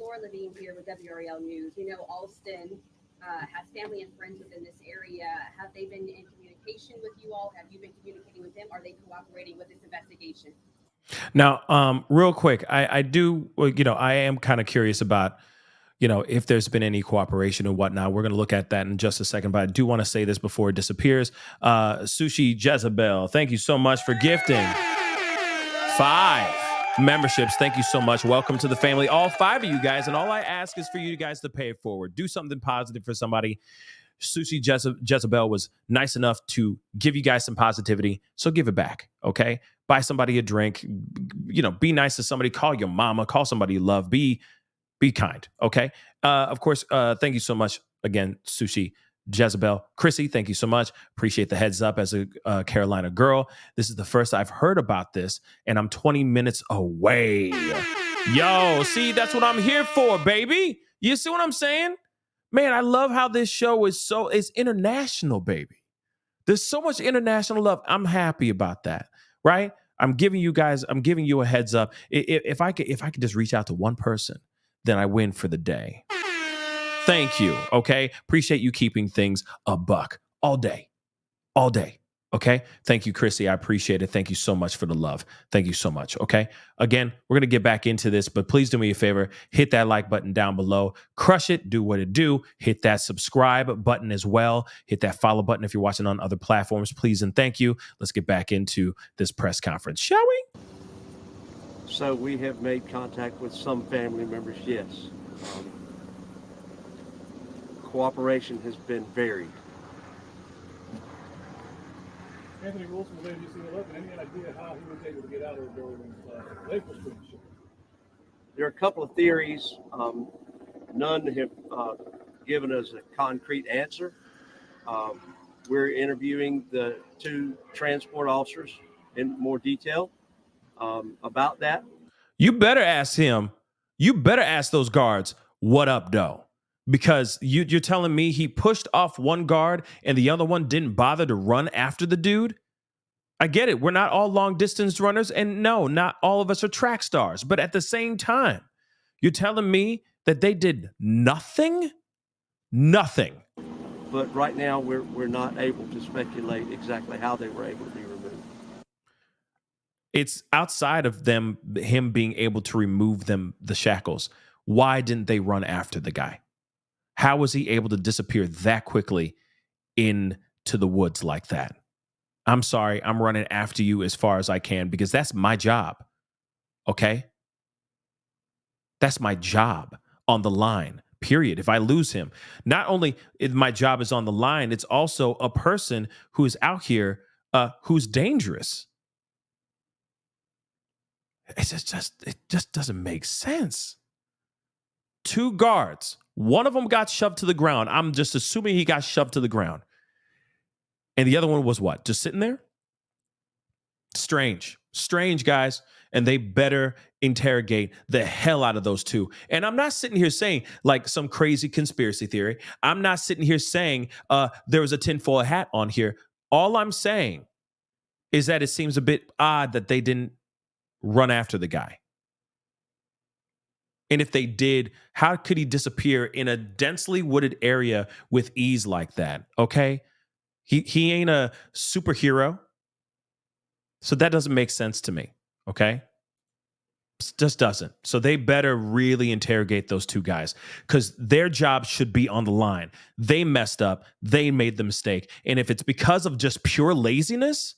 Laura Levine here with WREL News. You know, Alston has family and friends within this area. Have they been in communication with you all? Have you been communicating with them? Are they cooperating with this investigation? Now, real quick, I do, I am kind of curious about, if there's been any cooperation and whatnot. We're going to look at that in just a second, but I do want to say this before it disappears. Sushi Jezebel, thank you so much for gifting 5 memberships. Thank you so much. Welcome to the family, all 5 of you guys. And all I ask is for you guys to pay it forward. Do something positive for somebody. Sushi Jezebel was nice enough to give you guys some positivity. So give it back. Okay. Buy somebody a drink, be nice to somebody, call your mama, call somebody you love, be kind. Okay. Of course. Thank you so much again, Sushi Jezebel. Chrissy, thank you so much. Appreciate the heads up as a Carolina girl. This is the first I've heard about this, and I'm 20 minutes away. Yo, see, that's what I'm here for, baby. You see what I'm saying? Man, I love how this show it's international, baby. There's so much international love. I'm happy about that, right? I'm giving you a heads up. If I could just reach out to one person, then I win for the day. Thank you. Okay. Appreciate you keeping things a buck all day. Okay. Thank you, Chrissy. I appreciate it. Thank you so much for the love. Thank you so much. Okay. Again, we're going to get back into this, but please do me a favor. Hit that like button down below. Crush it. Do what it do. Hit that subscribe button as well. Hit that follow button if you're watching on other platforms, please. And thank you. Let's get back into this press conference, shall we? So we have made contact with some family members, yes. Cooperation has been varied. Anthony Wilson was ABC 11. Any idea how he was able to get out of the building? Leg was pretty short. There are a couple of theories. None have given us a concrete answer. We're interviewing the 2 transport officers in more detail about that. You better ask him. You better ask those guards, what up, though? Because you're telling me he pushed off one guard and the other one didn't bother to run after the dude? I get it. We're not all long distance runners. And no, not all of us are track stars. But at the same time, you're telling me that they did nothing? Nothing. But right now, we're not able to speculate exactly how they were able to be removed. It's outside of him being able to remove the shackles. Why didn't they run after the guy? How was he able to disappear that quickly into the woods like that? I'm sorry, I'm running after you as far as I can because that's my job. Okay? That's my job on the line, period. If I lose him, not only is my job is on the line, it's also a person who is out here who's dangerous. It just doesn't make sense. 2 guards. One of them got shoved to the ground. I'm just assuming he got shoved to the ground. And the other one was what? Just sitting there? Strange, guys. And they better interrogate the hell out of those 2. And I'm not sitting here saying like some crazy conspiracy theory. I'm not sitting here saying there was a tinfoil hat on here. All I'm saying is that it seems a bit odd that they didn't run after the guy. And if they did, how could he disappear in a densely wooded area with ease like that? Okay. He ain't a superhero. So that doesn't make sense to me. Okay. It just doesn't. So they better really interrogate those 2 guys because their job should be on the line. They messed up. They made the mistake. And if it's because of just pure laziness,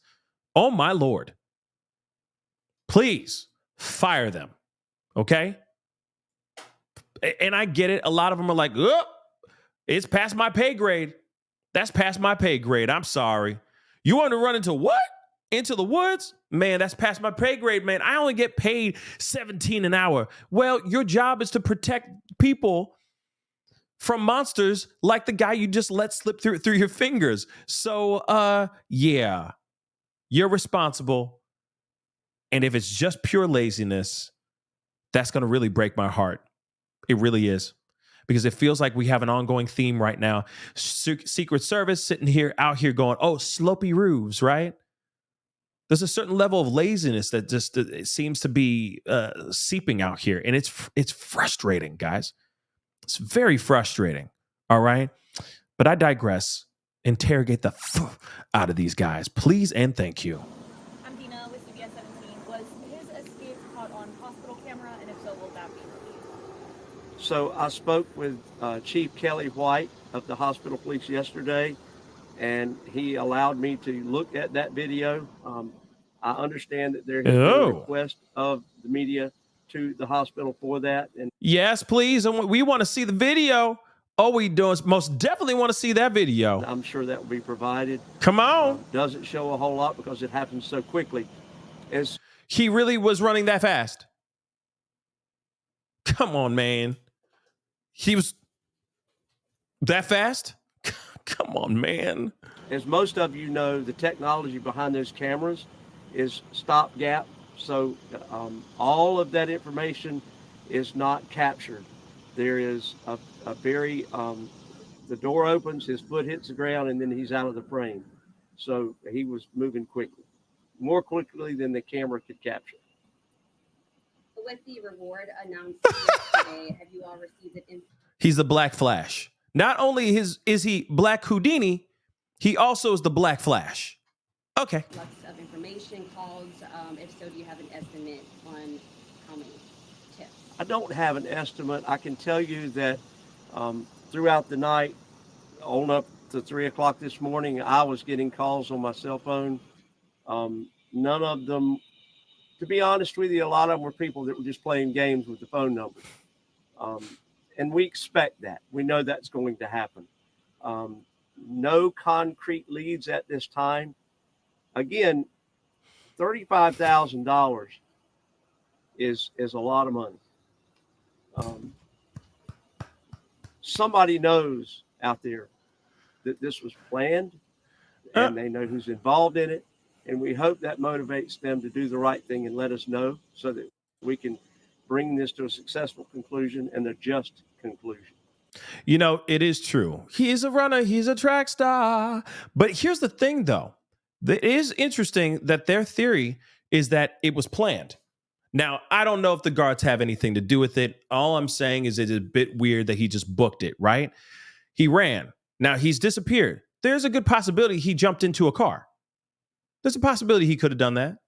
oh my Lord, please fire them. Okay. And I get it. A lot of them are like, oh, it's past my pay grade. That's past my pay grade. I'm sorry. You want to run into what? Into the woods? Man, that's past my pay grade, man. I only get paid $17 an hour. Well, your job is to protect people from monsters like the guy you just let slip through your fingers. So, yeah, you're responsible. And if it's just pure laziness, that's going to really break my heart. It really is. Because it feels like we have an ongoing theme right now. Secret Service sitting out here going, oh, slopey roofs, right? There's a certain level of laziness that just it seems to be seeping out here. And it's frustrating, guys. It's very frustrating. All right. But I digress. Interrogate the out of these guys, please and thank you. I'm Dina with CBS 17. Was his escape caught on hospital camera? And if so, will that be released? So I spoke with Chief Kelly White of the hospital police yesterday, and he allowed me to look at that video. I understand that there has been a request of the media to the hospital for that. And yes, please. And we want to see the video. All we do is most definitely want to see that video. I'm sure that will be provided. Come on. Doesn't show a whole lot because it happens so quickly. He really was running that fast. Come on, man. He was that fast? Come on, man. As most of you know, the technology behind those cameras is stopgap. So all of that information is not captured. There is a very, the door opens, his foot hits the ground, and then he's out of the frame. So he was moving quickly, more quickly than the camera could capture. With the reward announced yesterday, have you all received it? He's the Black Flash. Not only is he Black Houdini, he also is the Black Flash. Okay. Lots of information, calls. If so, do you have an estimate on how many tips? I don't have an estimate. I can tell you that throughout the night, on up to 3 o'clock this morning, I was getting calls on my cell phone. None of them, to be honest with you, a lot of them were people that were just playing games with the phone numbers. And we expect that. We know that's going to happen. No concrete leads at this time. Again, $35,000 is a lot of money. Somebody knows out there that this was planned, and they know who's involved in it. And we hope that motivates them to do the right thing and let us know so that we can bring this to a successful conclusion and a just conclusion. You know, it is true. He is a runner. He's a track star. But here's the thing, though. It is interesting that their theory is that it was planned. Now, I don't know if the guards have anything to do with it. All I'm saying is it's a bit weird that he just booked it, right? He ran. Now, he's disappeared. There's a good possibility he jumped into a car. There's a possibility he could have done that.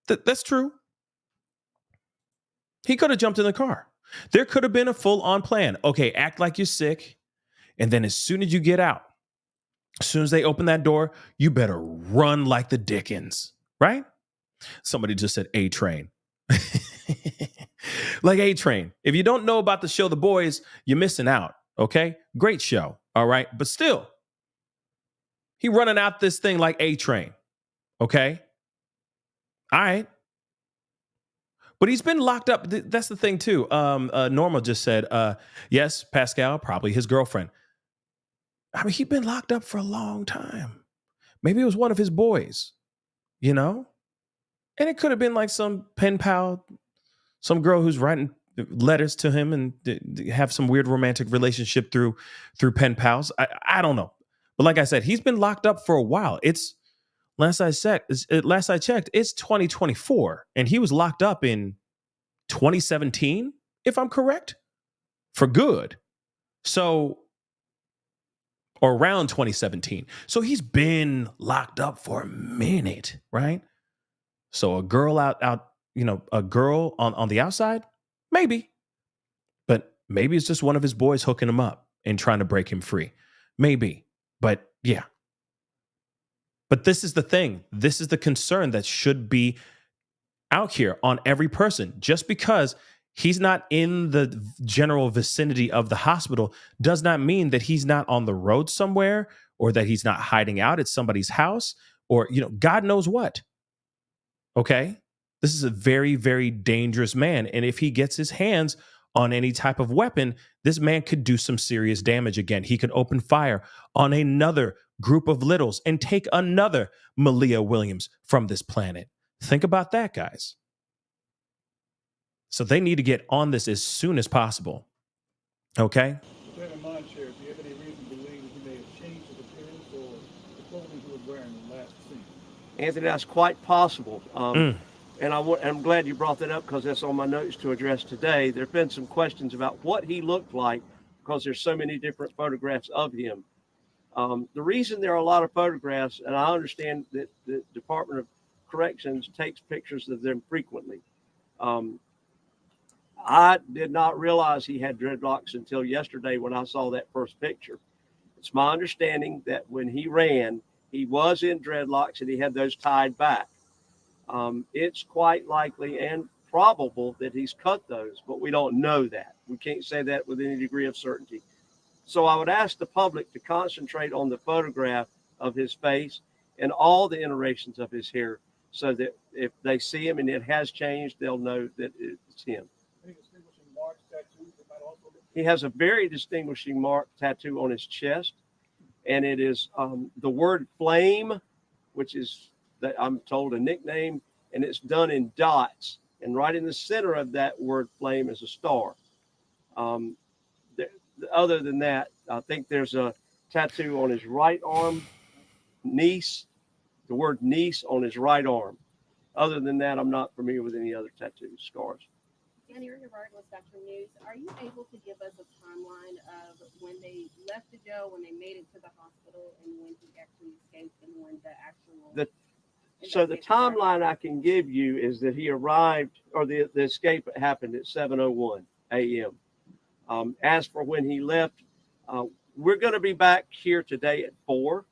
That's true. He could have jumped in the car. There could have been a full-on plan. Okay, act like you're sick. And then as soon as you get out, as soon as they open that door, you better run like the Dickens, right? Somebody just said A-Train. Like A-Train. If you don't know about the show The Boys, you're missing out, okay? Great show, all right? But still, he running out this thing like A-Train, okay? All right. But he's been locked up. That's the thing, too. Norma just said, yes, Pascal, probably his girlfriend. I mean, he'd been locked up for a long time. Maybe it was one of his boys, you know? And it could have been like some pen pal, some girl who's writing letters to him and have some weird romantic relationship through pen pals. I don't know. But like I said, he's been locked up for a while. It's last I checked, it's 2024. And he was locked up in 2017, if I'm correct, for good. So, or around 2017. So he's been locked up for a minute, right? So a girl out, you know, a girl on the outside, maybe. But maybe it's just one of his boys hooking him up and trying to break him free. Maybe. But yeah. But this is the thing. This is the concern that should be out here on every person. Just because he's not in the general vicinity of the hospital does not mean that he's not on the road somewhere or that he's not hiding out at somebody's house or, you know, God knows what. Okay? This is a very, very dangerous man. And if he gets his hands on any type of weapon, this man could do some serious damage again. He could open fire on another group of littles and take another Malia Williams from this planet. Think about that, guys. So they need to get on this as soon as possible. Okay? With that in mind, Sheriff, do you have any reason to believe that he may have changed his appearance or the clothing he was wearing in the last scene? Anthony, that's quite possible. And I'm glad you brought that up because that's on my notes to address today. There have been some questions about what he looked like because there's so many different photographs of him. The reason there are a lot of photographs, and I understand that the Department of Corrections takes pictures of them frequently. I did not realize he had dreadlocks until yesterday when I saw that first picture. It's my understanding that when he ran, he was in dreadlocks and he had those tied back. It's quite likely and probable that he's cut those, but we don't know that. We can't say that with any degree of certainty. So I would ask the public to concentrate on the photograph of his face and all the iterations of his hair so that if they see him and it has changed, they'll know that it's him. Any distinguishing marks, tattoos that might also look? He has a very distinguishing mark tattoo on his chest, and it is the word flame, which is, that I'm told, a nickname, and it's done in dots. And right in the center of that word flame is a star. Other than that, I think there's a tattoo on his right arm, niece, the word niece on his right arm. Other than that, I'm not familiar with any other tattoo scars. Danny, regardless, Dr. News, are you able to give us a timeline of when they left the jail, when they made it to the hospital, and when he actually escaped, and when the actual... So the timeline I can give you is that he arrived, or the escape happened at 7:01 a.m. As for when he left, we're going to be back here today at 4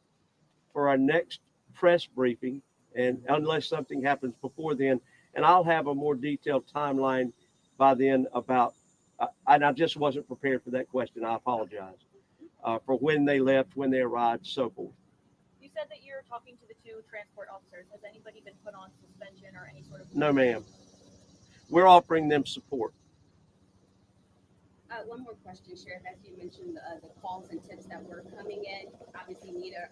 for our next press briefing, and unless something happens before then, and I'll have a more detailed timeline by then about, and I just wasn't prepared for that question. I apologize for when they left, when they arrived, so forth. You said that you're talking to the two transport officers. Has anybody been put on suspension or any sort of... No, ma'am. We're offering them support. One more question, Sheriff. As you mentioned, the calls and tips that were coming in, obviously media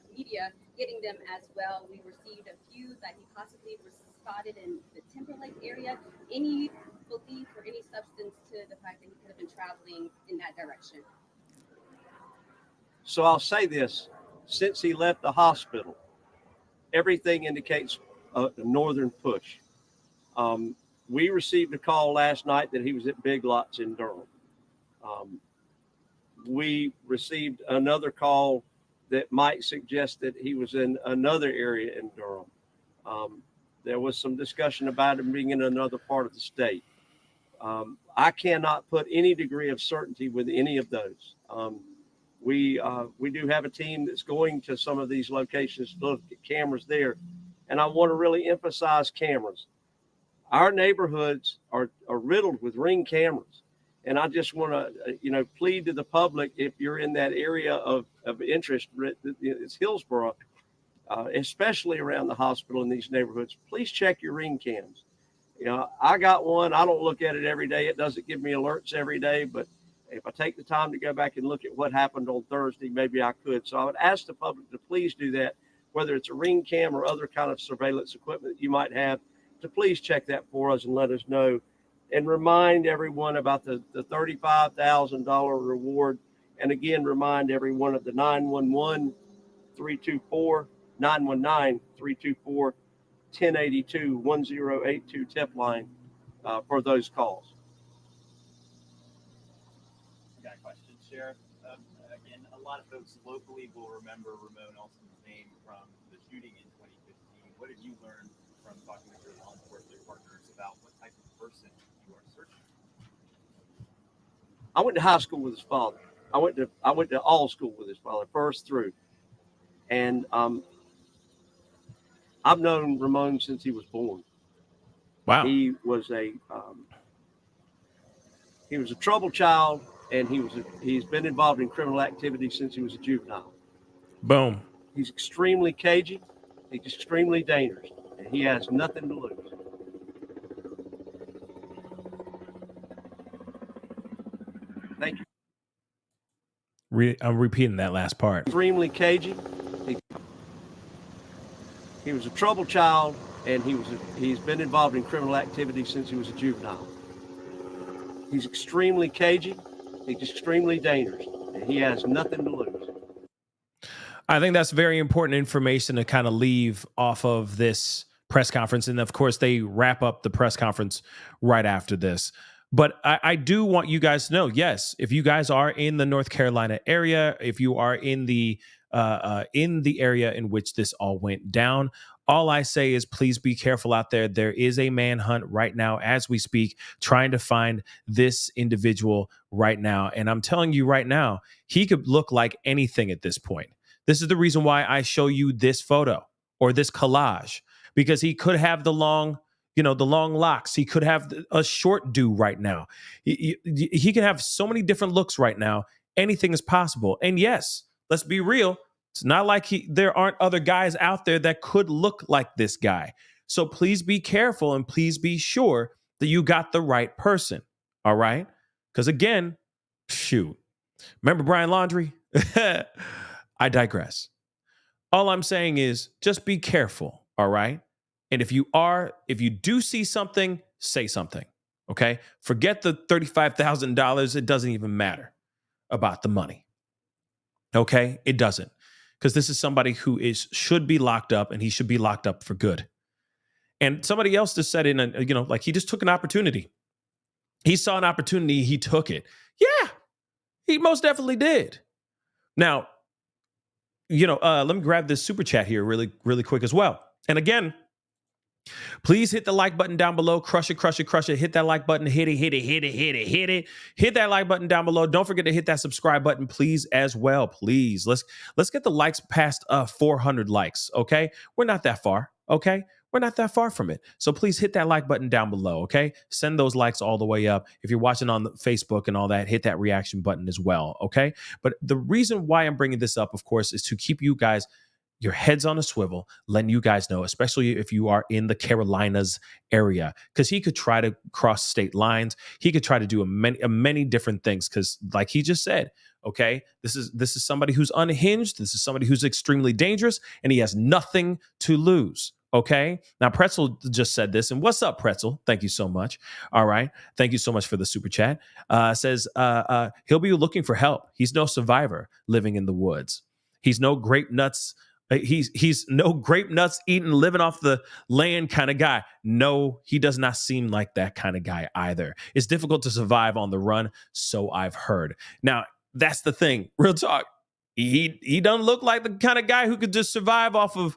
getting them as well. We received a few that he possibly was spotted in the Timberlake area. Any belief or any substance to the fact that he could have been traveling in that direction? So I'll say this, since he left the hospital, everything indicates a northern push. We received a call last night that he was at Big Lots in Durham. We received another call that might suggest that he was in another area in Durham. There was some discussion about him being in another part of the state. I cannot put any degree of certainty with any of those. We do have a team that's going to some of these locations to look at cameras there. And I want to really emphasize cameras. Our neighborhoods are riddled with Ring cameras. And I just want to, plead to the public, if you're in that area of interest, it's Hillsborough, especially around the hospital in these neighborhoods, please check your Ring cams. I got one. I don't look at it every day. It doesn't give me alerts every day, but if I take the time to go back and look at what happened on Thursday, maybe I could. So I would ask the public to please do that, whether it's a Ring cam or other kind of surveillance equipment that you might have, to please check that for us and let us know. And remind everyone about the $35,000 reward. And again, remind everyone of the 911-324-1082-1082 tip line for those calls. Got a question, Sheriff. Again, a lot of folks locally will remember Ramone Alston's name from the shooting in 2015. What have you learned from talking with your law enforcement partners about what type of person you are searching? I went to high school with his father. I went to all school with his father, first through. And I've known Ramone since he was born. Wow. He was a troubled child, and he's been involved in criminal activity since he was a juvenile. Boom. He's extremely cagey. He's extremely dangerous, and he has nothing to lose. I'm repeating that last part. Extremely cagey. He was a troubled child, and he's been involved in criminal activity since he was a juvenile. He's extremely cagey. He's extremely dangerous, and he has nothing to lose. I think that's very important information to kind of leave off of this press conference. And of course, they wrap up the press conference right after this. But I do want you guys to know, yes, if you guys are in the North Carolina area, if you are in the area in which this all went down, all I say is please be careful out there. There is a manhunt right now as we speak, trying to find this individual right now. And I'm telling you right now, he could look like anything at this point. This is the reason why I show you this photo or this collage, because he could have the long locks. He could have a short do right now. He can have so many different looks right now. Anything is possible. And yes, let's be real. It's not like there aren't other guys out there that could look like this guy. So please be careful and please be sure that you got the right person. All right? Because again, shoot. Remember Brian Laundrie? I digress. All I'm saying is just be careful. All right? And if you do see something, say something, okay? Forget the $35,000. It doesn't even matter about the money, okay? It doesn't, because this is somebody who should be locked up, and he should be locked up for good. And somebody else just said he just took an opportunity. He saw an opportunity, he took it. Yeah, he most definitely did. Now, let me grab this super chat here really, really quick as well. And again, please hit the like button down below. Crush it, crush it, crush it. Hit that like button. Hit it, hit it, hit it, hit it, hit it. Hit that like button down below. Don't forget to hit that subscribe button, please, as well. Please. Let's get the likes past 400 likes, okay? We're not that far, okay? We're not that far from it. So please hit that like button down below, okay? Send those likes all the way up. If you're watching on Facebook and all that, hit that reaction button as well, okay? But the reason why I'm bringing this up, of course, is to keep you guys your heads on a swivel, letting you guys know, especially if you are in the Carolinas area, because he could try to cross state lines. He could try to do many different things, because like he just said, okay, this is somebody who's unhinged. This is somebody who's extremely dangerous, and he has nothing to lose. Okay. Now, Pretzel just said this, and what's up, Pretzel? Thank you so much. All right. Thank you so much for the super chat. Says he'll be looking for help. He's no survivor living in the woods. He's no grape nuts. He's no grape nuts eating, living off the land kind of guy. No, he does not seem like that kind of guy either. It's difficult to survive on the run, so I've heard. Now, that's the thing. Real talk. He doesn't look like the kind of guy who could just survive off of,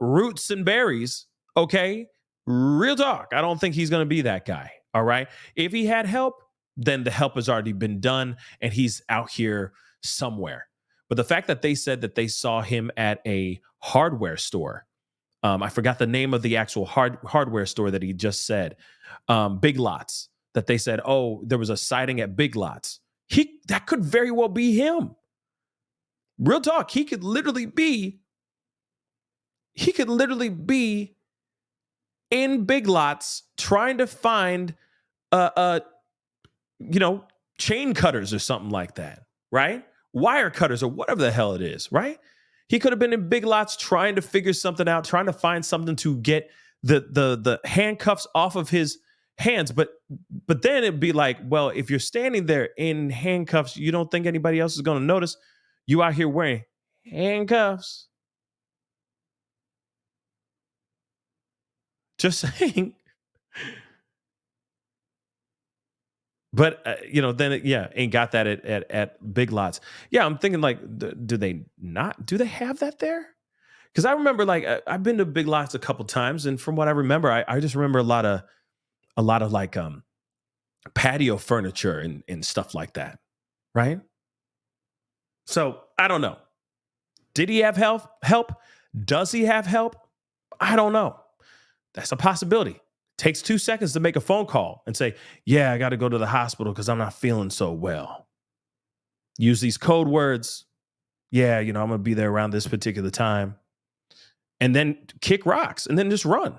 roots and berries. Okay. Real talk. I don't think he's going to be that guy. All right. If he had help, then the help has already been done and he's out here somewhere. But the fact that they said that they saw him at a hardware store, I forgot the name of the actual hardware store that he just said, Big Lots, that they said, oh, there was a sighting at Big Lots. That could very well be him. Real talk. He could literally be in Big Lots trying to find, chain cutters or something like that, right? Wire cutters or whatever the hell it is, right? He could have been in Big Lots trying to figure something out, trying to find something to get the handcuffs off of his hands. But then it'd be like, well, if you're standing there in handcuffs, you don't think anybody else is going to notice you out here wearing handcuffs? Just saying. But, ain't got that at Big Lots. Yeah, I'm thinking like, do they have that there? Because I remember I've been to Big Lots a couple times. And from what I remember, I just remember a lot of like patio furniture and stuff like that. Right. So I don't know. Did he have help? Does he have help? I don't know. That's a possibility. Takes 2 seconds to make a phone call and say, yeah, I got to go to the hospital because I'm not feeling so well. Use these code words. Yeah, I'm going to be there around this particular time. And then kick rocks and then just run.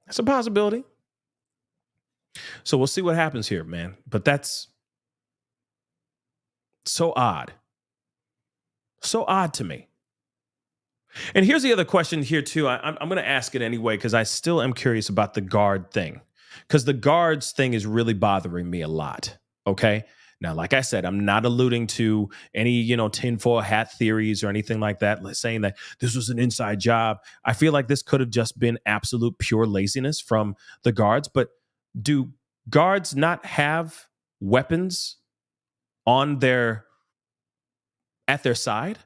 That's a possibility. So we'll see what happens here, man. But that's so odd. So odd to me. And here's the other question here, too. I'm going to ask it anyway, because I still am curious about the guard thing. Because the guards thing is really bothering me a lot. Okay. Now, like I said, I'm not alluding to any, tinfoil hat theories or anything like that, saying that this was an inside job. I feel like this could have just been absolute pure laziness from the guards. But do guards not have weapons at their side?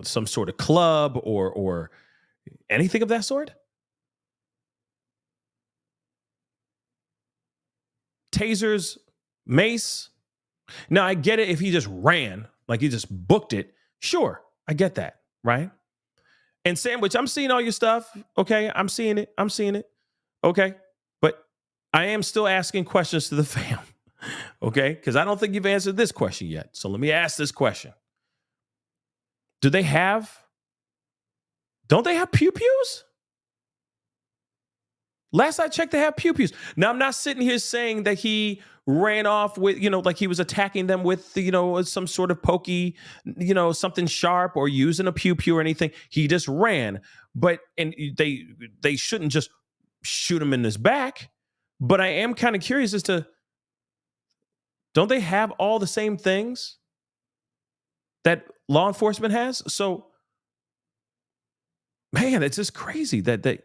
Some sort of club or anything of that sort? Tasers, mace. Now, I get it if he just ran, like he just booked it. Sure, I get that, right? And Sandwich, I'm seeing all your stuff. Okay, I'm seeing it. Okay, but I am still asking questions to the fam. Okay, because I don't think you've answered this question yet. So let me ask this question. Don't they have pew-pews? Last I checked, they have pew-pews. Now, I'm not sitting here saying that he ran off with, like he was attacking them with, some sort of pokey, something sharp or using a pew-pew or anything. He just ran. And they shouldn't just shoot him in his back. But I am kind of curious as to, don't they have all the same things that law enforcement has? So, man, it's just crazy that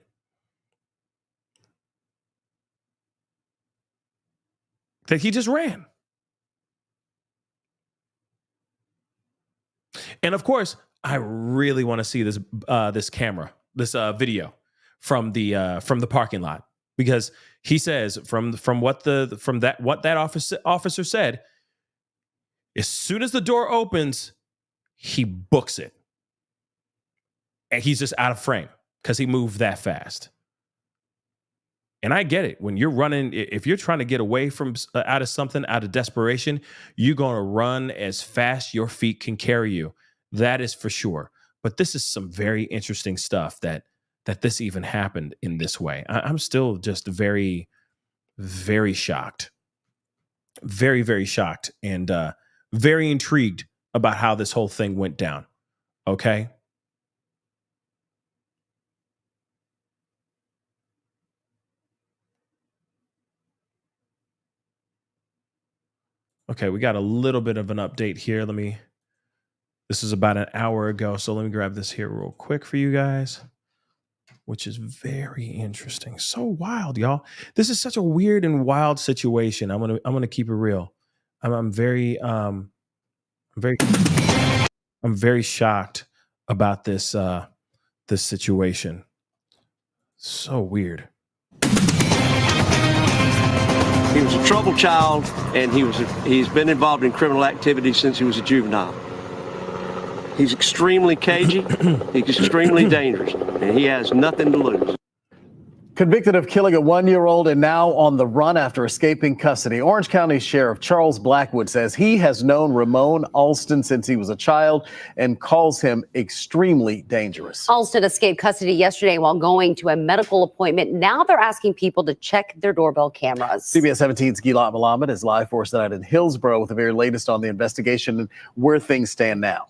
he just ran. And of course, I really want to see this video from the parking lot, because he says from what that officer said, as soon as the door opens, he books it. And he's just out of frame because he moved that fast. And I get it. When you're running, if you're trying to get away from out of something, out of desperation, you're going to run as fast your feet can carry you. That is for sure. But this is some very interesting stuff that this even happened in this way. I'm still just very, very shocked. Very, very shocked and very intrigued about how this whole thing went down. Okay. Okay, we got a little bit of an update here. This is about an hour ago, so let me grab this here real quick for you guys, which is very interesting. So wild, y'all. This is such a weird and wild situation. I'm gonna keep it real. I'm very shocked about this this situation. So weird. He was a troubled child, and he's been involved in criminal activity since he was a juvenile. He's extremely cagey, he's extremely dangerous, and he has nothing to lose. Convicted of killing a 1-year-old and now on the run after escaping custody, Orange County Sheriff Charles Blackwood says he has known Ramone Alston since he was a child and calls him extremely dangerous. Alston escaped custody yesterday while going to a medical appointment. Now they're asking people to check their doorbell cameras. CBS 17's Gilad Malamed is live for us tonight in Hillsborough with the very latest on the investigation and where things stand now.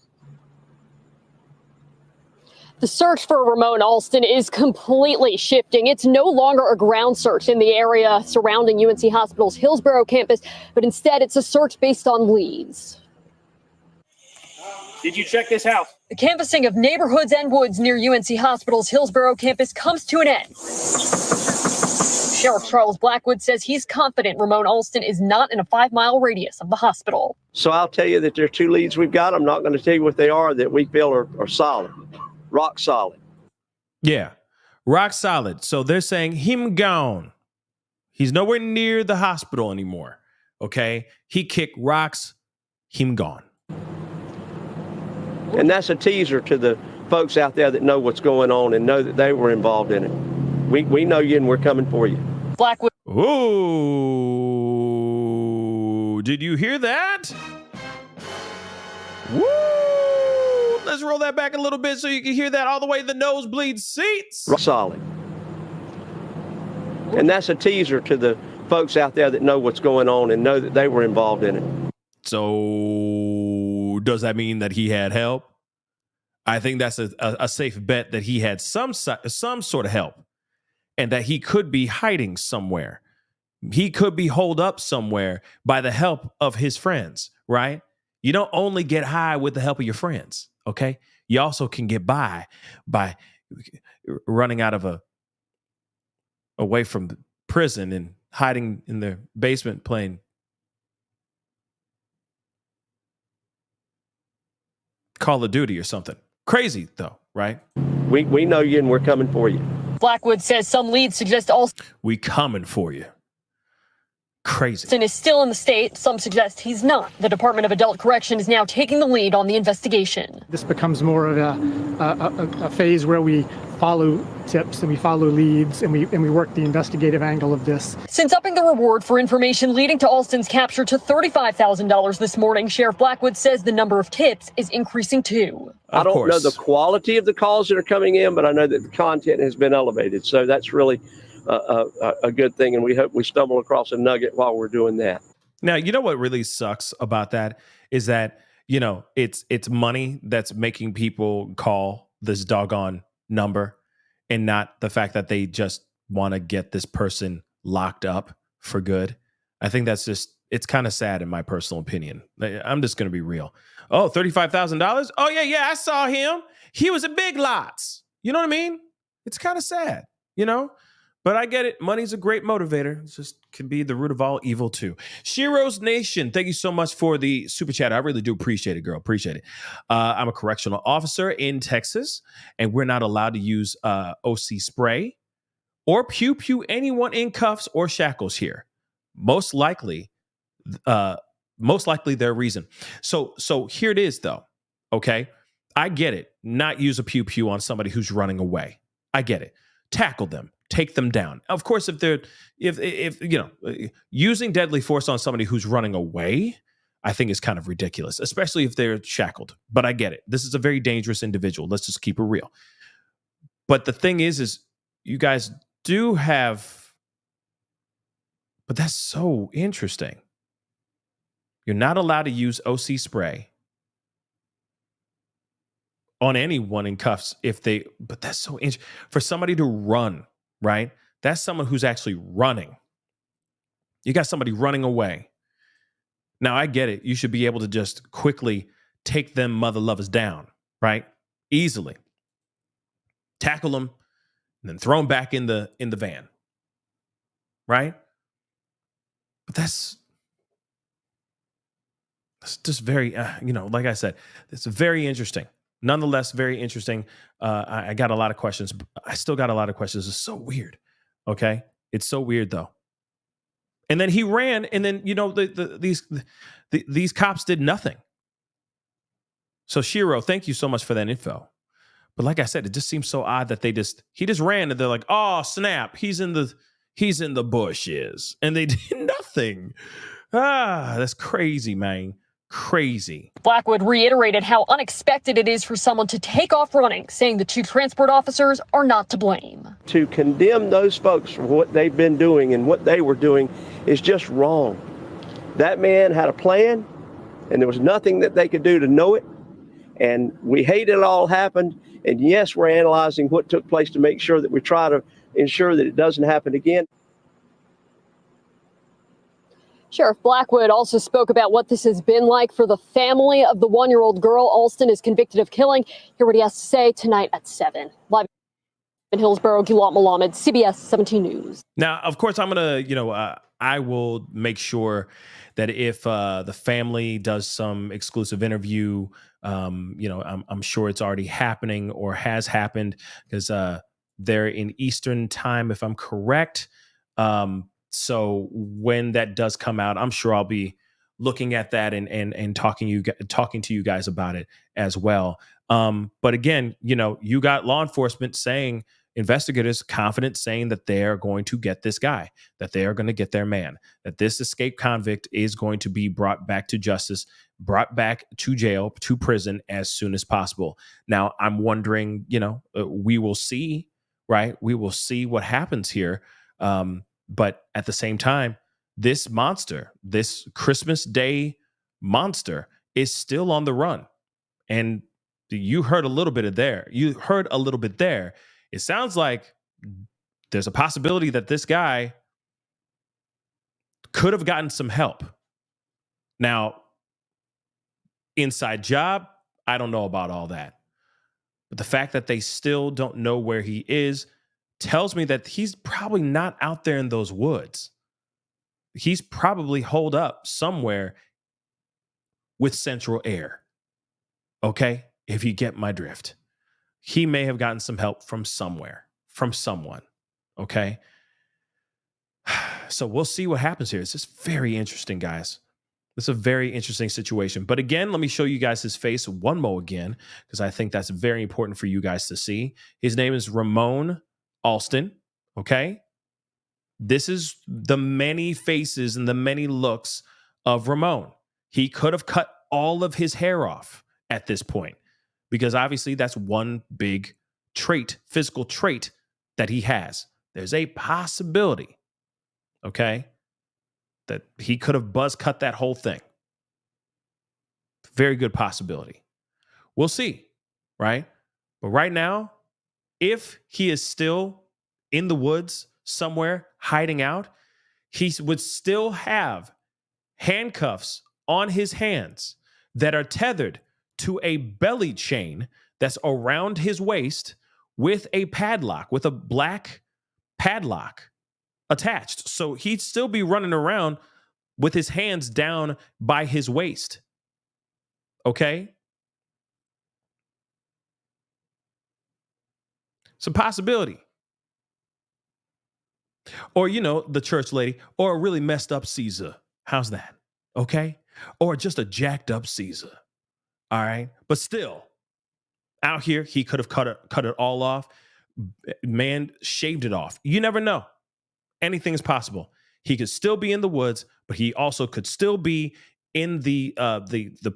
The search for Ramone Alston is completely shifting. It's no longer a ground search in the area surrounding UNC Hospitals Hillsborough Campus, but instead it's a search based on leads. Did you check this house? The canvassing of neighborhoods and woods near UNC Hospitals Hillsborough Campus comes to an end. Sheriff Charles Blackwood says he's confident Ramone Alston is not in a 5-mile radius of the hospital. So I'll tell you that there are 2 leads we've got. I'm not going to tell you what they are that we feel are solid. Rock solid. Yeah, rock solid. So they're saying him gone. He's nowhere near the hospital anymore. Okay, he kicked rocks. Him gone. And that's a teaser to the folks out there that know what's going on and know that they were involved in it. We know you, and we're coming for you. Blackwood. Ooh, did you hear that? Woo! Let's roll that back a little bit so you can hear that all the way to the nosebleed seats. Solid. And that's a teaser to the folks out there that know what's going on and know that they were involved in it. So does that mean that he had help? I think that's a safe bet that he had some sort of help and that he could be hiding somewhere. He could be holed up somewhere by the help of his friends, right? You don't only get high with the help of your friends, okay? You also can get by running out of away from the prison and hiding in the basement playing Call of Duty or something. Crazy though, right? We know you and we're coming for you. Blackwood says some leads suggest Alston We coming for you. Crazy. is still in the state. Some suggest he's not. The Department of Adult Correction is now taking the lead on the investigation. This becomes more of a phase where we follow tips and we follow leads and we work the investigative angle of this. Since upping the reward for information leading to Alston's capture to $35,000 this morning, Sheriff Blackwood says the number of tips is increasing too. I don't know the quality of the calls that are coming in, but I know that the content has been elevated. So that's really a good thing. And we hope we stumble across a nugget while we're doing that. Now, you know what really sucks about that is that, you know, it's money that's making people call this doggone number and not the fact that they just want to get this person locked up for good. I think that's just, it's kind of sad in my personal opinion. I'm just going to be real. Oh, $35,000? Oh, yeah, I saw him. He was at Big Lots. You know what I mean? It's kind of sad, you know? But I get it. Money's a great motivator. It just can be the root of all evil too. Shiro's Nation, thank you so much for the super chat. I really do appreciate it, girl. Appreciate it. I'm a correctional officer in Texas, and we're not allowed to use OC spray or pew anyone in cuffs or shackles here. Most likely their reason. So here it is, though. Okay, I get it. Not use a pew on somebody who's running away. I get it. Tackle them. Take them down. Of course, if you know, using deadly force on somebody who's running away, I think is kind of ridiculous, especially if they're shackled. But I get it. This is a very dangerous individual. Let's just keep it real. But the thing is you guys do have, but that's so interesting. You're not allowed to use OC spray on anyone in cuffs but that's so interesting. For somebody to run, right? That's someone who's actually running. You got somebody running away. Now, I get it. You should be able to just quickly take them mother lovers down, right? Easily. Tackle them and then throw them back in the van, right? But that's just very, like I said, it's very interesting. Nonetheless, very interesting. I got a lot of questions. I still got a lot of questions. It's so weird. Okay. It's so weird though. And then he ran, and then, these cops did nothing. So Shiro, thank you so much for that info. But like I said, it just seems so odd that he just ran and they're like, oh, snap. He's in the bushes, and they did nothing. That's crazy, man. Crazy. Blackwood reiterated how unexpected it is for someone to take off running, saying the two transport officers are not to blame. To condemn those folks for what they've been doing and what they were doing is just wrong. That man had a plan, and there was nothing that they could do to know it. And we hate it all happened. And yes, we're analyzing what took place to make sure that we try to ensure that it doesn't happen again. Sheriff Blackwood also spoke about what this has been like for the family of the one-year-old girl Alston is convicted of killing. Hear what he has to say tonight at 7. Live in Hillsborough, Gilad Malamed, CBS 17 News. Now, of course, I'm going to, I will make sure that if the family does some exclusive interview, I'm sure it's already happening or has happened because they're in Eastern time, if I'm correct. So when that does come out, I'm sure I'll be looking at that and talking to you guys about it as well. But again, you got law enforcement saying, investigators confident saying that they're going to get this guy, that they are going to get their man, that this escaped convict is going to be brought back to justice, brought back to jail, to prison as soon as possible. Now, I'm wondering, we will see, right? We will see what happens here. But at the same time, this monster, this Christmas Day monster, is still on the run. And you heard a little bit of there. You heard a little bit there. It sounds like there's a possibility that this guy could have gotten some help. Now, inside job, I don't know about all that. But the fact that they still don't know where he is tells me that he's probably not out there in those woods. He's probably holed up somewhere with central air. Okay? If you get my drift. He may have gotten some help from somewhere, from someone. Okay? So we'll see what happens here. It's just very interesting, guys. It's a very interesting situation. But again, let me show you guys his face one more again, because I think that's very important for you guys to see. His name is Ramone Alston. Okay? This is the many faces and the many looks of Ramone. He could have cut all of his hair off at this point, because obviously that's one big trait, physical trait that he has. There's a possibility, okay, that he could have buzz cut that whole thing. Very good possibility. We'll see, right? But right now, if he is still in the woods somewhere hiding out, he would still have handcuffs on his hands that are tethered to a belly chain that's around his waist with a padlock, with a black padlock attached. So he'd still be running around with his hands down by his waist. Okay? It's a possibility. Or, you know, the church lady, or a really messed up Caesar. How's that? Okay? Or just a jacked up Caesar. All right? But still, out here, he could have cut it all off. Man, shaved it off. You never know. Anything is possible. He could still be in the woods, but he also could still be in the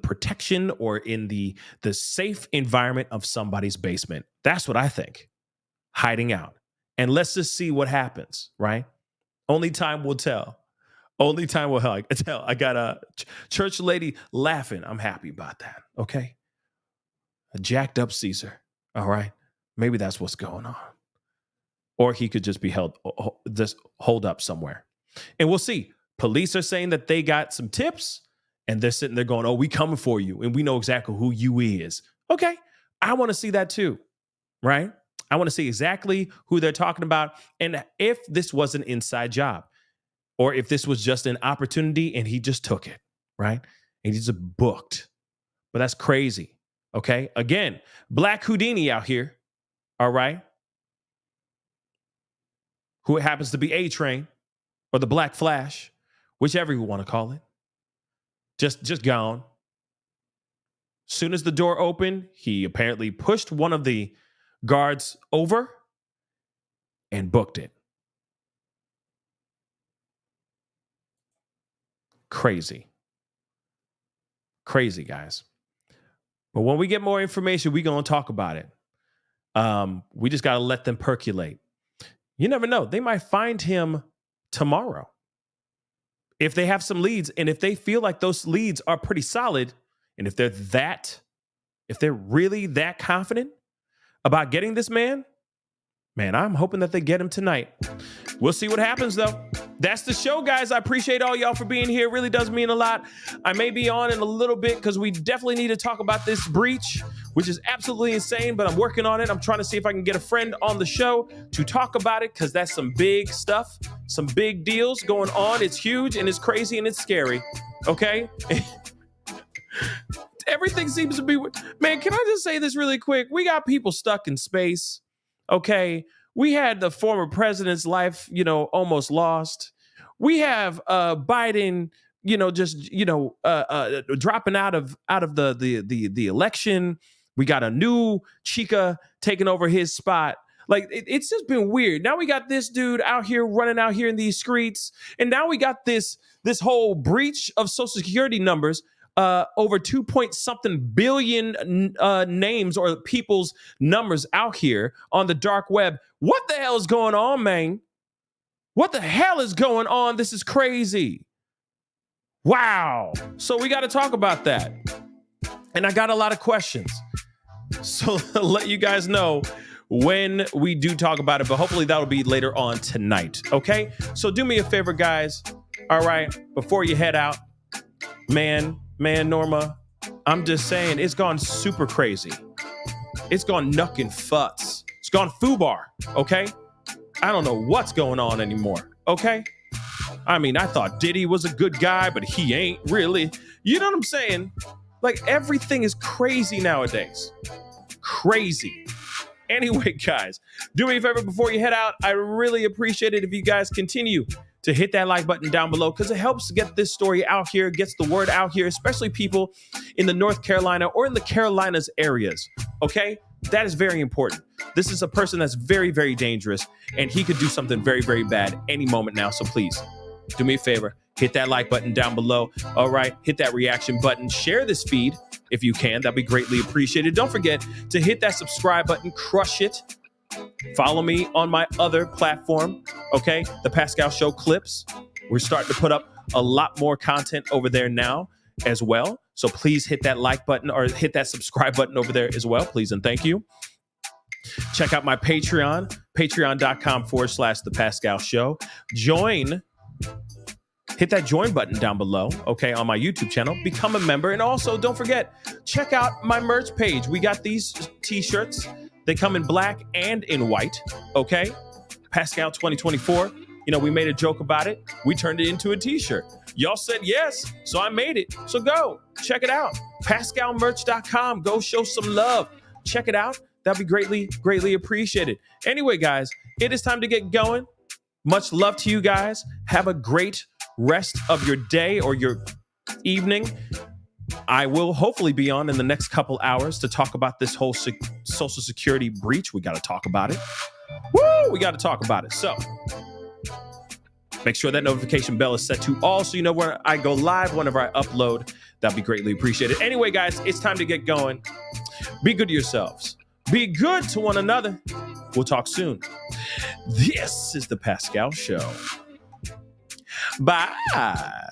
protection or in the safe environment of somebody's basement. That's what I think. Hiding out. And let's just see what happens, right? Only time will tell. Only time will tell. I got a church lady laughing. I'm happy about that, okay? A jacked up Caesar, all right? Maybe that's what's going on. Or he could just be hold up somewhere. And we'll see. Police are saying that they got some tips, and they're sitting there going, oh, we coming for you, and we know exactly who you is. Okay, I want to see that too, right? I want to see exactly who they're talking about, and if this was an inside job, or if this was just an opportunity and he just took it, right? And he's just booked. But that's crazy, okay? Again, Black Houdini out here, all right? Who happens to be A-Train or the Black Flash, whichever you want to call it, just gone. Soon as the door opened, he apparently pushed one of the guards over and booked it. Crazy. Crazy, guys. But when we get more information, we're going to talk about it. We just got to let them percolate. You never know. They might find him tomorrow. If they have some leads, and if they feel like those leads are pretty solid, and if they're really that confident about getting this man, I'm hoping that they get him tonight. We'll see what happens, though. That's the show, guys. I appreciate all y'all for being here. It really does mean a lot. I may be on in a little bit because we definitely need to talk about this breach, which is absolutely insane, but I'm working on it. I'm trying to see if I can get a friend on the show to talk about it, because that's some big stuff, some big deals going on. It's huge and it's crazy and it's scary. Okay? Everything seems to be... Man, can I just say this really quick? We got people stuck in space. Okay? We had the former president's life, almost lost. We have Biden, dropping out of the election. We got a new chica taking over his spot. Like, it's just been weird. Now we got this dude out here running out here in these streets, and now we got this whole breach of Social Security numbers. Over 2-point-something billion names or people's numbers out here on the dark web. What the hell is going on, man? What the hell is going on? This is crazy. Wow. So we got to talk about that. And I got a lot of questions. So I'll let you guys know when we do talk about it, but hopefully that'll be later on tonight. Okay. So do me a favor, guys. All right. Before you head out, man, Norma, I'm just saying it's gone super crazy. It's gone knuckin' futz. It's gone foobar. Okay. I don't know what's going on anymore. Okay. I mean, I thought Diddy was a good guy, but he ain't really. You know what I'm saying? Like, everything is crazy nowadays. Crazy. Anyway, guys, do me a favor before you head out. I really appreciate it if you guys continue to hit that like button down below, because it helps get this story out here, gets the word out here, especially people in the North Carolina or in the Carolinas areas. Okay? That is very important. This is a person that's very, very dangerous, and he could do something very, very bad any moment now. So please do me a favor. Hit that like button down below. All right. Hit that reaction button. Share this feed if you can. That'd be greatly appreciated. Don't forget to hit that subscribe button. Crush it. Follow me on my other platform. Okay. The Pascal Show clips. We're starting to put up a lot more content over there now as well. So please hit that like button or hit that subscribe button over there as well. Please and thank you. Check out my Patreon, patreon.com/The Pascal Show. Hit that join button down below, okay, on my YouTube channel. Become a member. And also, don't forget, check out my merch page. We got these t-shirts. They come in black and in white, okay? Pascal 2024. You know, we made a joke about it. We turned it into a t-shirt. Y'all said yes, so I made it. So go, check it out. PascalMerch.com. Go show some love. Check it out. That'd be greatly, greatly appreciated. Anyway, guys, it is time to get going. Much love to you guys. Have a great rest of your day or your evening. I will hopefully be on in the next couple hours to talk about this whole Social Security breach. We got to talk about it. Woo! We got to talk about it. So make sure that notification bell is set to all so you know when I go live, whenever I upload. That'd be greatly appreciated. Anyway, guys, it's time to get going. Be good to yourselves. Be good to one another. We'll talk soon. This is the Pascal Show. Bye.